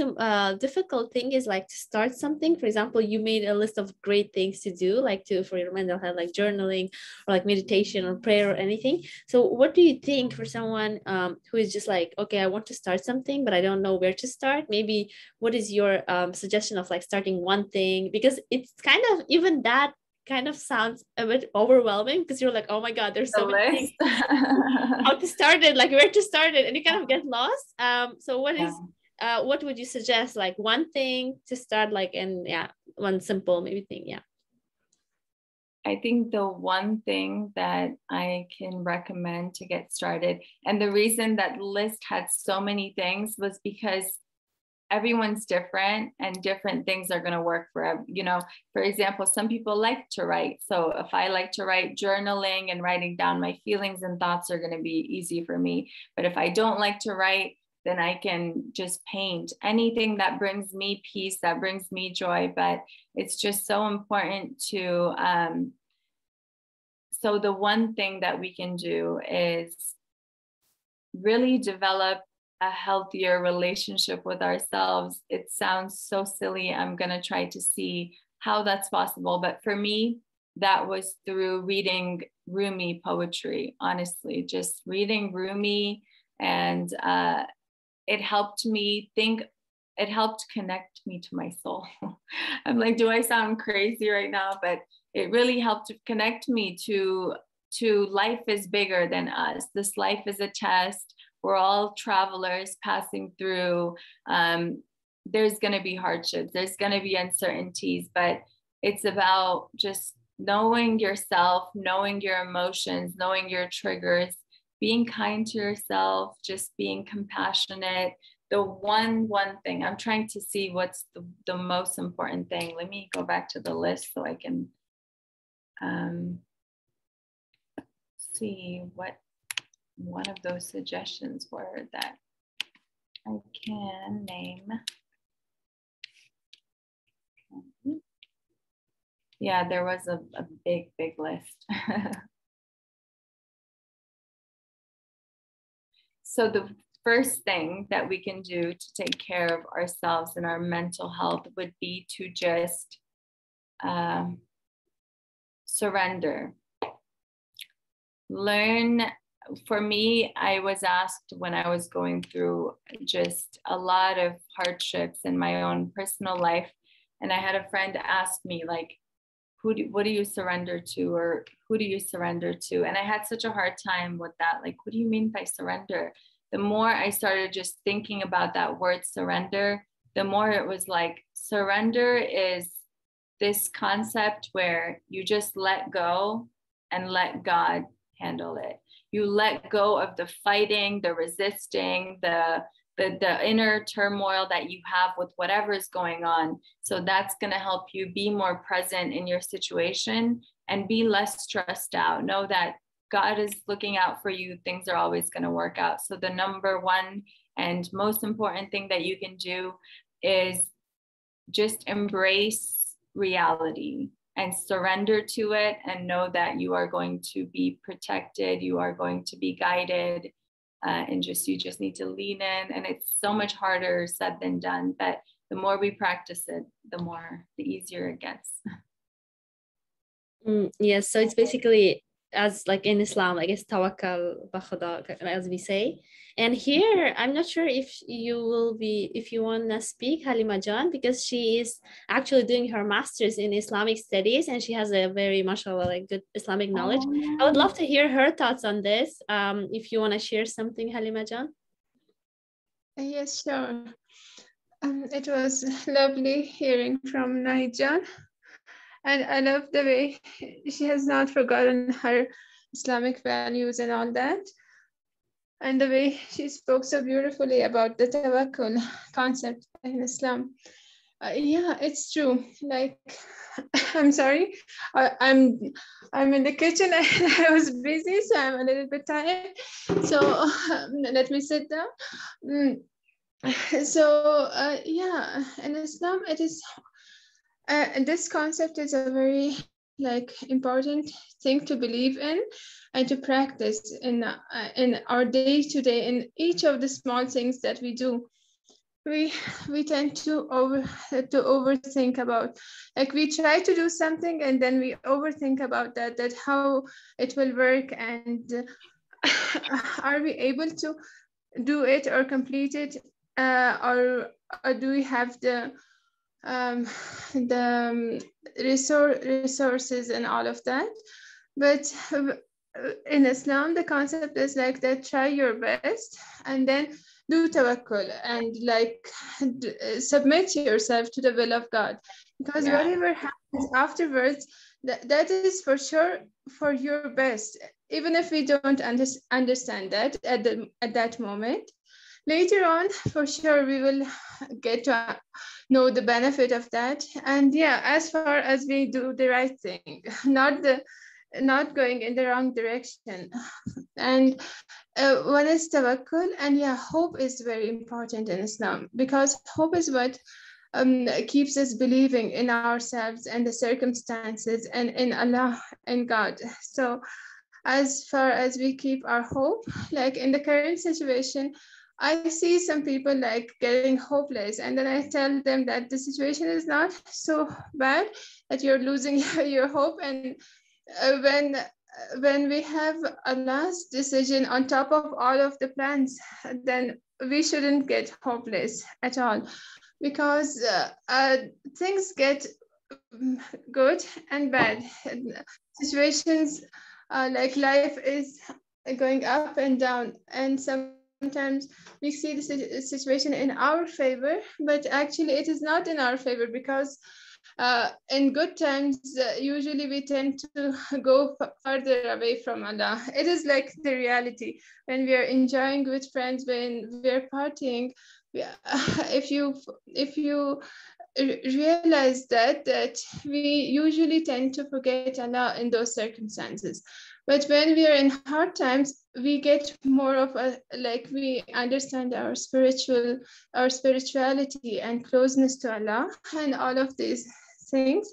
difficult thing is like to start something. For example, you made a list of great things to do, like for your mental health, like journaling or like meditation or prayer or anything. So what do you think for someone who is just like, okay, I want to start something, but I don't know where to start? Maybe what is your suggestion of like starting one thing? Because it's kind of, even that kind of sounds a bit overwhelming, because you're like, oh my God, there's so many things. How to start it, like where to start it, and you kind of get lost. So what would you suggest, like one thing to start, like, and one simple maybe thing? I think the one thing that I can recommend to get started, and the reason that list had so many things was because everyone's different and different things are going to work for, for example, some people like to write. So if I like to write, journaling and writing down my feelings and thoughts are going to be easy for me. But if I don't like to write, then I can just paint, anything that brings me peace, that brings me joy. But it's just so important to, so the one thing that we can do is really develop a healthier relationship with ourselves. It sounds so silly. I'm going to try to see how that's possible. But for me, that was through reading Rumi poetry, honestly, just reading Rumi. And it helped me think, it helped connect me to my soul. I'm like, do I sound crazy right now? But it really helped to connect me to life is bigger than us. This life is a test. We're all travelers passing through. There's going to be hardships. There's going to be uncertainties, but it's about just knowing yourself, knowing your emotions, knowing your triggers, being kind to yourself, just being compassionate. The one thing, I'm trying to see what's the most important thing. Let me go back to the list so I can see what one of those suggestions were that I can name. Yeah, there was a big list. So the first thing that we can do to take care of ourselves and our mental health would be to just surrender. Learn. For me, I was asked when I was going through just a lot of hardships in my own personal life, and I had a friend ask me, like, what do you surrender to, or who do you surrender to? And I had such a hard time with that. Like, what do you mean by surrender? The more I started just thinking about that word surrender, the more it was like, surrender is this concept where you just let go and let God handle it. You let go of the fighting, the resisting, the inner turmoil that you have with whatever is going on. So that's going to help you be more present in your situation and be less stressed out. Know that God is looking out for you. Things are always going to work out. So the number one and most important thing that you can do is just embrace reality and surrender to it, and know that you are going to be protected, you are going to be guided, and you just need to lean in. And it's so much harder said than done, but the more we practice it, the easier it gets. Yes, so it's basically, as like in Islam, I guess, tawakkal ba khuda, as we say. And here, I'm not sure if you want to speak, Halima Jan, because she is actually doing her master's in Islamic studies, and she has a very, mashallah, like good Islamic knowledge. I would love to hear her thoughts on this. If you want to share something, Halima Jan. Yes, sure. It was lovely hearing from Nahijan. And I love the way she has not forgotten her Islamic values and all that. And the way she spoke so beautifully about the tawakkul concept in Islam. Yeah, it's true. Like, I'm sorry, I'm in the kitchen and I was busy, so I'm a little bit tired. So let me sit down. So yeah, in Islam, it is. This concept is a very important thing to believe in and to practice in our day-to-day, in each of the small things that we do. we tend to overthink about, like we try to do something and then we overthink about that how it will work, and are we able to do it or complete it, or do we have the resources and all of that. But in Islam, the concept is like that: try your best and then do tawakkul and like submit yourself to the will of God, because whatever happens afterwards, that is for sure for your best, even if we don't understand that at that moment. Later on, for sure, we will get to know the benefit of that. And yeah, as far as we do the right thing, not going in the wrong direction. And one is tawakkul, and yeah, hope is very important in Islam, because hope is what keeps us believing in ourselves and the circumstances and in Allah and God. So as far as we keep our hope, like in the current situation, I see some people like getting hopeless, and then I tell them that the situation is not so bad, that you're losing your hope. And when we have Allah's decision on top of all of the plans, then we shouldn't get hopeless at all, because things get good and bad. Situations like life is going up and down, and sometimes we see the situation in our favor, but actually it is not in our favor, because in good times, usually we tend to go further away from Allah. It is like the reality. When we are enjoying with friends, when we're partying, if you realize that we usually tend to forget Allah in those circumstances. But when we are in hard times, we get more of a, like, we understand our spirituality and closeness to Allah and all of these things.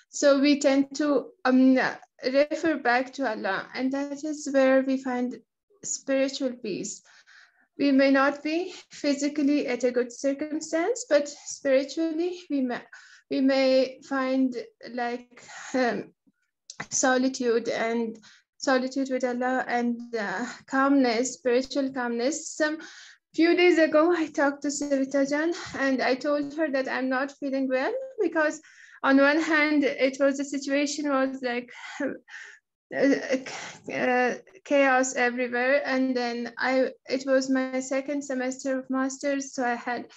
So we tend to refer back to Allah, and that is where we find spiritual peace. We may not be physically at a good circumstance, but spiritually we may find like solitude with Allah and calmness, spiritual calmness. Some few days ago, I talked to Sveto Jan, and I told her that I'm not feeling well, because on one hand, it was the situation was like chaos everywhere, and then it was my second semester of masters, so I had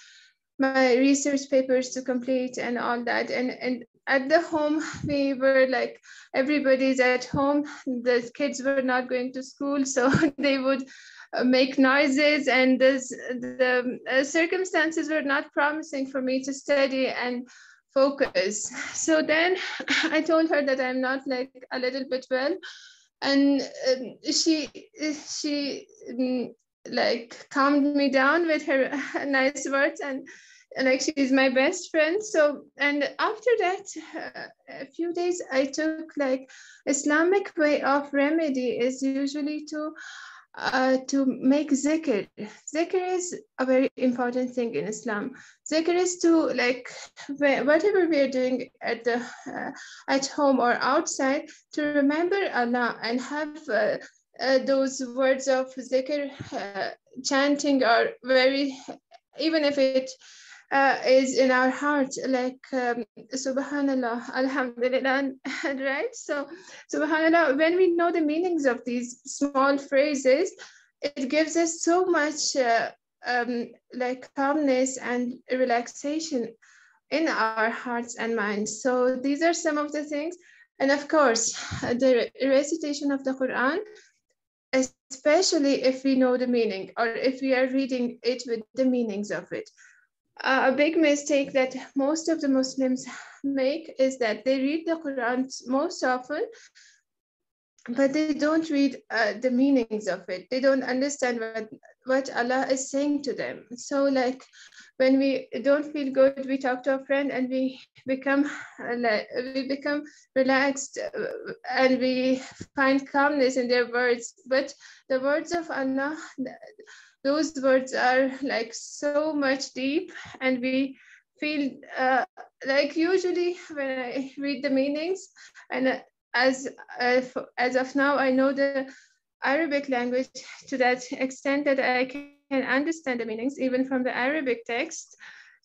my research papers to complete and all that, and at the home we were like, everybody's at home, the kids were not going to school, so they would make noises, and the circumstances were not promising for me to study and focus. So then I told her that I'm not like a little bit well, and she like calmed me down with her nice words, and like she's my best friend. So, and after that, a few days, I took like Islamic way of remedy is usually to make zikr. Zikr is a very important thing in Islam. Zikr is to like whatever we are doing at home or outside, to remember Allah and have those words of zikr chanting are very, even if it is in our heart, like Subhanallah, Alhamdulillah, right? So Subhanallah, when we know the meanings of these small phrases, it gives us so much like calmness and relaxation in our hearts and minds. So these are some of the things. And of course, the recitation of the Quran, especially if we know the meaning or if we are reading it with the meanings of it. A big mistake that most of the Muslims make is that they read the Quran most often, but they don't read the meanings of it. They don't understand what Allah is saying to them. So like when we don't feel good, we talk to a friend and we become relaxed and we find calmness in their words. But the words of Allah, those words are like so much deep, and we feel like usually when I read the meanings, and as of now I know the Arabic language to that extent that I can understand the meanings even from the Arabic text.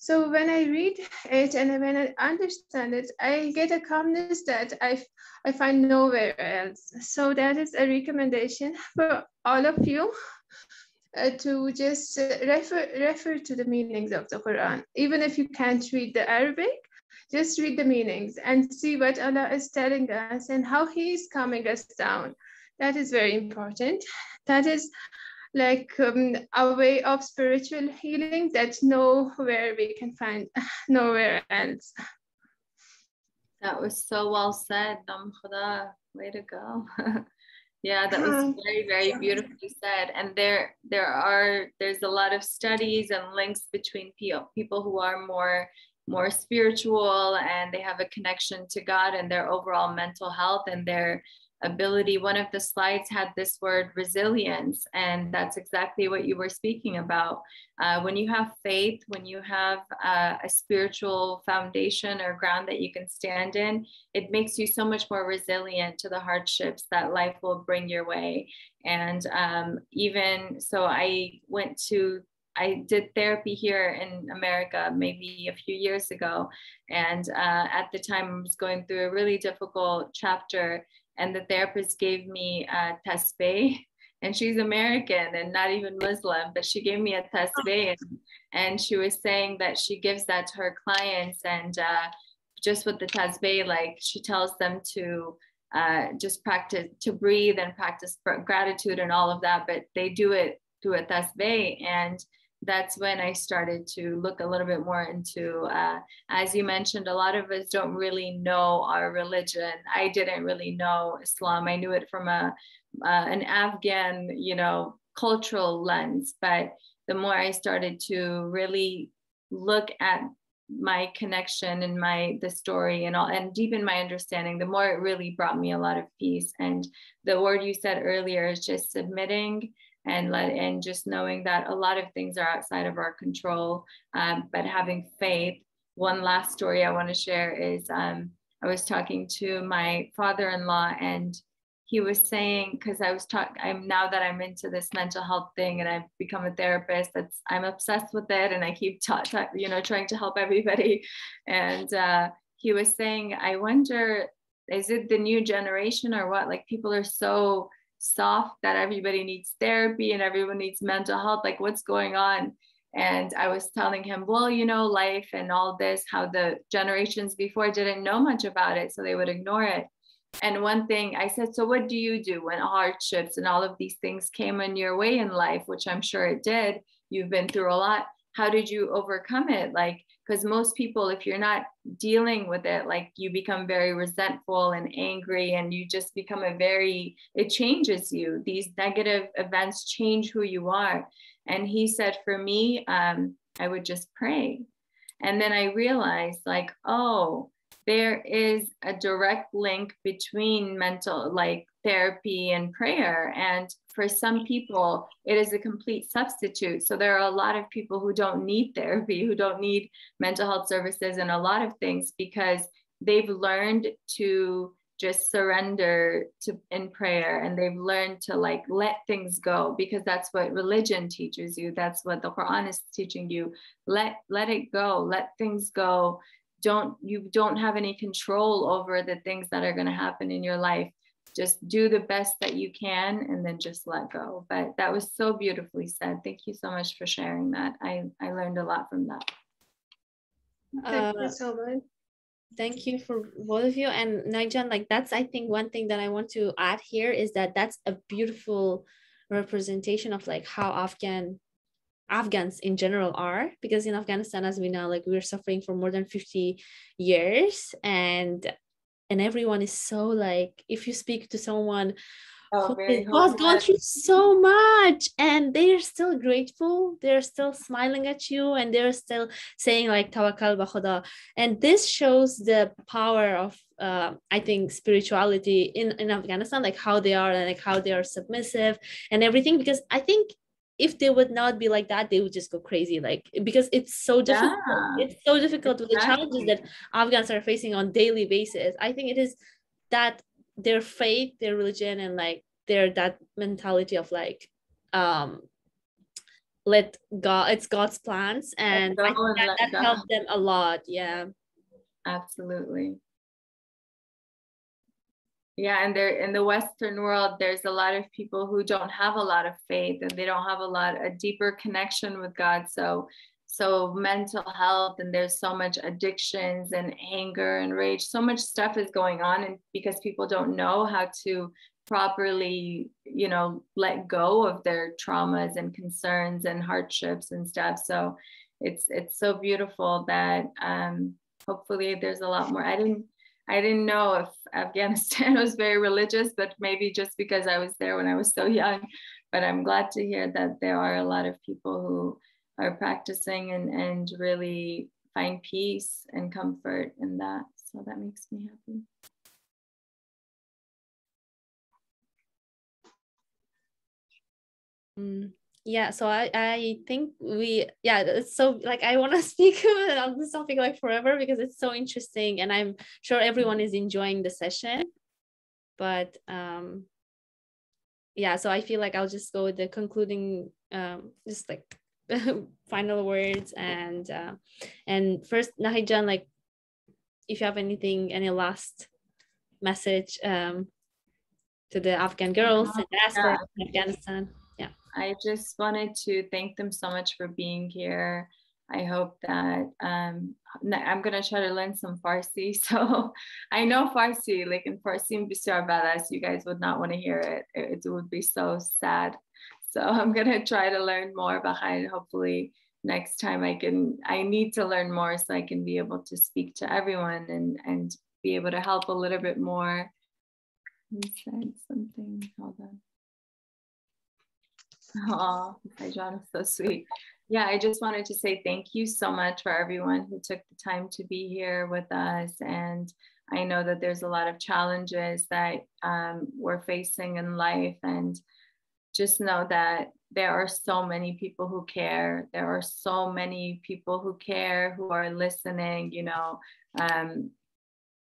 So when I read it and when I understand it, I get a calmness that I find nowhere else. So that is a recommendation for all of you to just refer to the meanings of the Quran. Even if you can't read the Arabic, just read the meanings and see what Allah is telling us and how He is calming us down. That is very important. That is like a way of spiritual healing that nowhere we can find, nowhere else. That was so well said, Nam Khuda. Way to go. Yeah, that was very, very beautifully said. And there's a lot of studies and links between people who are more spiritual and they have a connection to God and their overall mental health and their ability. One of the slides had this word resilience, and that's exactly what you were speaking about. When you have faith, when you have a spiritual foundation or ground that you can stand in, it makes you so much more resilient to the hardships that life will bring your way. And even so, I did therapy here in America maybe a few years ago. And at the time I was going through a really difficult chapter, and the therapist gave me a tasbih, and she's American and not even Muslim, but she gave me a tasbih, and she was saying that she gives that to her clients, and just with the tasbih, like she tells them to just practice to breathe and practice gratitude and all of that, but they do it through a tasbih. And that's when I started to look a little bit more into, as you mentioned, a lot of us don't really know our religion. I didn't really know Islam. I knew it from an Afghan, cultural lens. But the more I started to really look at my connection and the story and deepen my understanding, the more it really brought me a lot of peace. And the word you said earlier is just submitting and just knowing that a lot of things are outside of our control, but having faith. One last story I want to share is I was talking to my father-in-law, and he was saying, because now that I'm into this mental health thing and I've become a therapist, I'm obsessed with it, and I keep trying to help everybody. And he was saying, I wonder, is it the new generation or what? Like, people are so soft that everybody needs therapy and everyone needs mental health. Like, what's going on? And I was telling him, well, life and all this, how the generations before didn't know much about it, so they would ignore it. And one thing I said, so what do you do when hardships and all of these things came in your way in life, which I'm sure it did? You've been through a lot. How did you overcome it? Like, because most people, if you're not dealing with it, like, you become very resentful and angry, and you just become it changes you. These negative events change who you are. And he said, for me, I would just pray. And then I realized, like, oh, there is a direct link between mental, like, therapy and prayer. And for some people, it is a complete substitute. So there are a lot of people who don't need therapy, who don't need mental health services and a lot of things, because they've learned to just surrender in prayer, and they've learned to, like, let things go, because that's what religion teaches you. That's what the Quran is teaching you. Let it go, let things go. You don't have any control over the things that are going to happen in your life. Just do the best that you can, and then just let go. But that was so beautifully said. Thank you so much for sharing that. I learned a lot from that. Thank you so much. Thank you for both of you. And Naijan, like, that's, I think, one thing that I want to add here is that's a beautiful representation of, like, how Afghans in general are, because in Afghanistan, as we know, like, we're suffering for more than 50 years, and everyone is so, like, if you speak to someone who has gone through so much, and they're still grateful, they're still smiling at you, and they're still saying, like, tawakkal ba khuda. And this shows the power of I think spirituality in Afghanistan, like how they are, and like how they are submissive and everything. Because I think if they would not be like that, they would just go crazy, like, because it's so difficult. Yeah, It's so difficult with the challenges exactly. that Afghans are facing on daily basis. I think it is that their faith, their religion, and like that mentality of like let God, it's God's plans, and Let I go think and that let go. helped them a lot. Yeah. Absolutely. Yeah, and there in the Western world, there's a lot of people who don't have a lot of faith, and they don't have a deeper connection with God. So mental health, and there's so much addictions and anger and rage, so much stuff is going on, and because people don't know how to properly, let go of their traumas and concerns and hardships and stuff. So it's so beautiful that hopefully there's a lot more. I didn't know if Afghanistan was very religious, but maybe just because I was there when I was so young. But I'm glad to hear that there are a lot of people who are practicing and really find peace and comfort in that. So that makes me happy. Yeah, so I think it's so like I want to speak on this topic like forever because it's so interesting, and I'm sure everyone is enjoying the session. But yeah, so I feel like I'll just go with the concluding just like final words, and first, Nahijan, like if you have any last message to the Afghan girls and diaspora in Afghanistan. I just wanted to thank them so much for being here. I hope that I'm going to try to learn some Farsi. So I know Farsi, like in Farsi bisar badas, you guys would not want to hear it. It would be so sad. So I'm going to try to learn more. Bahai. Hopefully next time I need to learn more so I can be able to speak to everyone and be able to help a little bit more. He said something, hold on. Oh, John is so sweet. Yeah, I just wanted to say thank you so much for everyone who took the time to be here with us. And I know that there's a lot of challenges that we're facing in life. And just know that there are so many people who care. There are so many people who care, who are listening,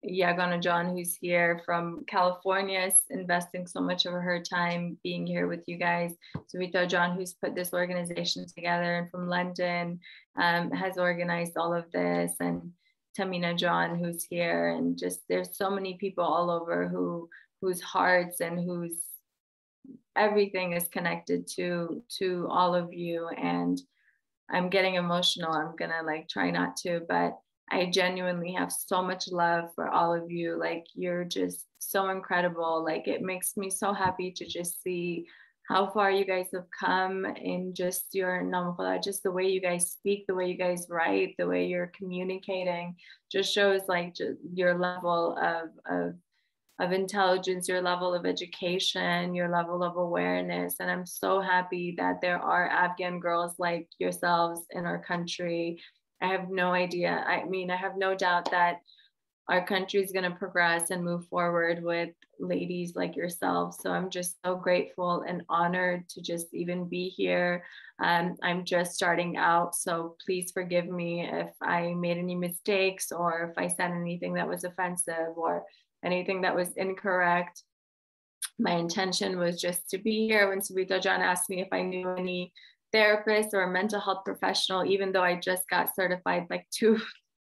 Yagana John, who's here from California, is investing so much of her time being here with you guys. Sveto John, who's put this organization together, and from London, has organized all of this, and Tamina John, who's here, and just there's so many people all over whose hearts and whose everything is connected to all of you. And I'm getting emotional. I'm gonna try not to, but I genuinely have so much love for all of you. Like, you're just so incredible. Like, it makes me so happy to just see how far you guys have come in just your namkhala, just the way you guys speak, the way you guys write, the way you're communicating, just shows just your level of intelligence, your level of education, your level of awareness. And I'm so happy that there are Afghan girls like yourselves in our country. I have no idea. I mean, I have no doubt that our country is going to progress and move forward with ladies like yourselves. So I'm just so grateful and honored to just even be here. I'm just starting out, so please forgive me if I made any mistakes or if I said anything that was offensive or anything that was incorrect. My intention was just to be here. When Sveto John asked me if I knew any therapist or a mental health professional, even though I just got certified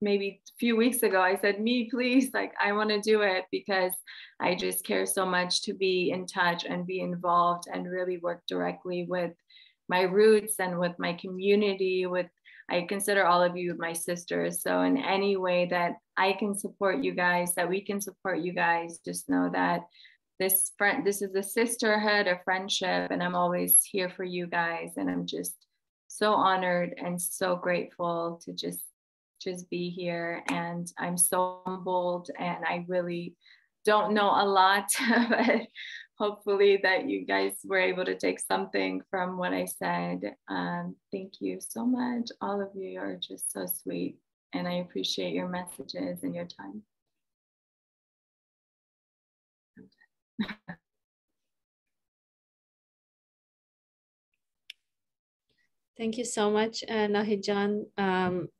maybe a few weeks ago, I said, me, please, I want to do it because I just care so much to be in touch and be involved and really work directly with my roots and with my community. I consider all of you my sisters. So in any way that I can support you guys, that we can support you guys, just know that this is a sisterhood, a friendship, and I'm always here for you guys. And I'm just so honored and so grateful to just be here. And I'm so humbled, and I really don't know a lot, but hopefully that you guys were able to take something from what I said. Thank you so much. All of you are just so sweet, and I appreciate your messages and your time. Thank you so much, Nahijan.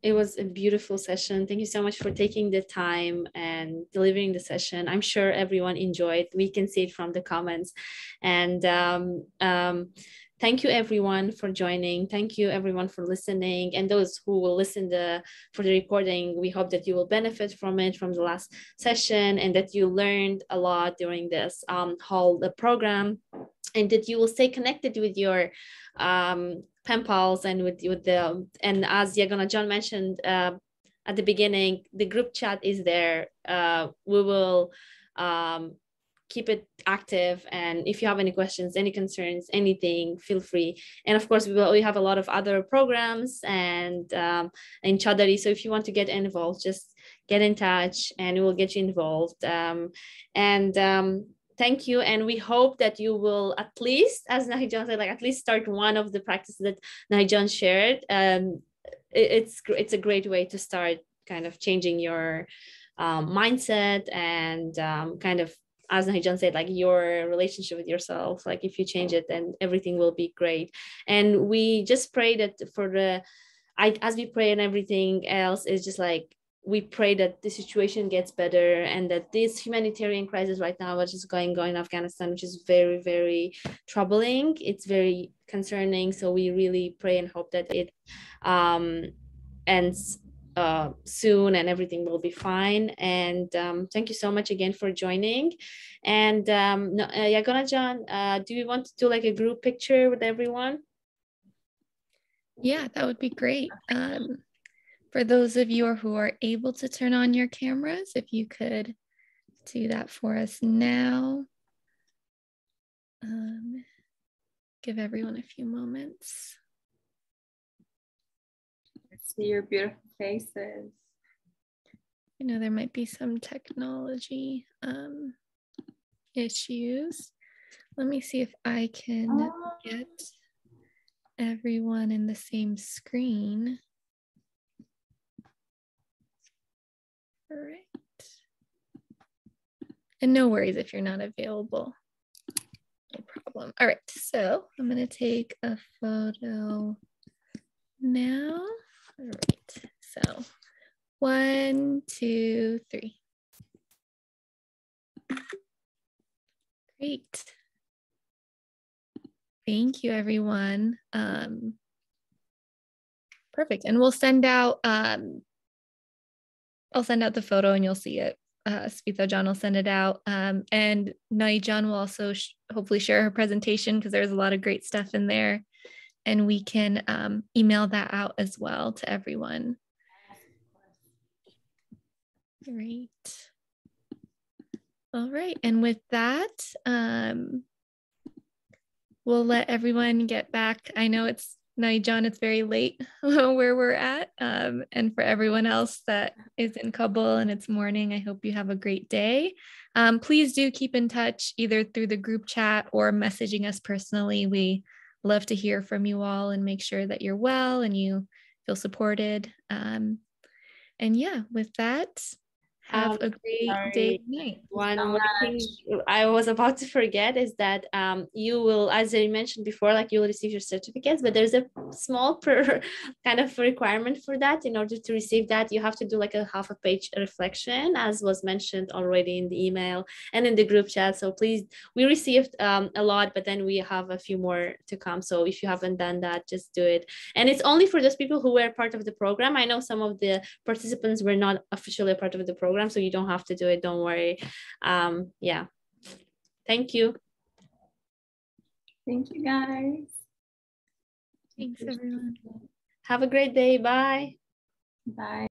It was a beautiful session. Thank you so much for taking the time and delivering the session. I'm sure everyone enjoyed. We can see it from the comments. And thank you everyone for joining. Thank you everyone for listening. And those who will listen for the recording, we hope that you will benefit from it, from the last session, and that you learned a lot during this whole program, and that you will stay connected with your Penpals and with the, and as Yagana John mentioned at the beginning, the group chat is there. We will keep it active, and if you have any questions, any concerns, anything, feel free. And of course, we have a lot of other programs and in Chadari, so if you want to get involved, just get in touch and we will get you involved. Thank you, and we hope that you will at least, as Nahijan said, like at least start one of the practices that Nahijan shared. It's a great way to start kind of changing your mindset and kind of, as Nahijan said, like your relationship with yourself. Like if you change it, then everything will be great. And we just pray that as we pray and everything else, is just like, we pray that the situation gets better and that this humanitarian crisis right now, which is going on in Afghanistan, which is very, very troubling, it's very concerning. So we really pray and hope that it ends soon and everything will be fine. And thank you so much again for joining. And Yagana John, do you want to do like a group picture with everyone? Yeah, that would be great. For those of you who are able to turn on your cameras, if you could do that for us now. Give everyone a few moments. Let's see your beautiful faces. I know there might be some technology issues. Let me see if I can get everyone in the same screen. All right. And no worries if you're not available. No problem. All right, so I'm going to take a photo now. All right, so 1, 2, 3. Great. Thank you, everyone. Perfect. And we'll send out I'll send out the photo and you'll see it. Sveto John will send it out. And Nahijan will also hopefully share her presentation, because there's a lot of great stuff in there. And we can email that out as well to everyone. Great. All right. And with that, we'll let everyone get back. I know it's Nahijan, it's very late where we're at. And for everyone else that is in Kabul and it's morning, I hope you have a great day. Please do keep in touch either through the group chat or messaging us personally. We love to hear from you all and make sure that you're well and you feel supported. And yeah, with that, have a great day and night. One more thing I was about to forget is that you will, as I mentioned before, like you'll receive your certificates, but there's a small kind of requirement for that. In order to receive that, you have to do like a half a page reflection, as was mentioned already in the email and in the group chat. So please, we received a lot, but then we have a few more to come. So if you haven't done that, just do it. And it's only for those people who were part of the program. I know some of the participants were not officially a part of the program, so you don't have to do it, don't worry. Yeah, thank you. Thank you, guys. Thanks, everyone. Have a great day. Bye. Bye.